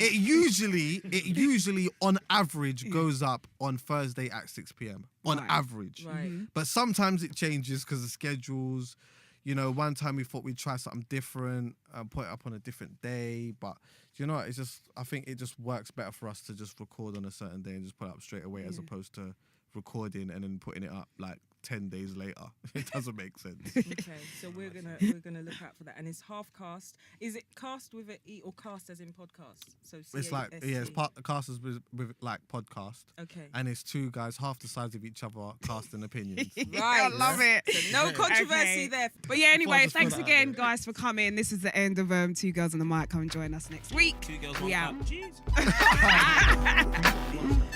It usually on average goes up on Thursday at 6 p.m. on
Right.
average.
Right.
But sometimes it changes because of schedules. You know, one time we thought we'd try something different, put it up on a different day. But you know what? It's just, I think it just works better for us to just record on a certain day and just put it up straight away as opposed to recording and then putting it up like 10 days later. It doesn't make sense.
Okay, so we're gonna look out for that, and it's half cast. Is it cast with an E or cast as in podcast? So
It's like,
C-A-S-T.
yeah, it's casters with like podcast.
Okay.
And it's two guys half the size of each other casting opinions.
Right.
I love it.
So no controversy
Okay.
there.
But yeah, anyway,
just throw
thanks
that out
again,
there.
guys, for coming. This is the end of Two Girls on the Mic. Come and join us next week.
Two girls,
We
one
out.
cup. Jeez.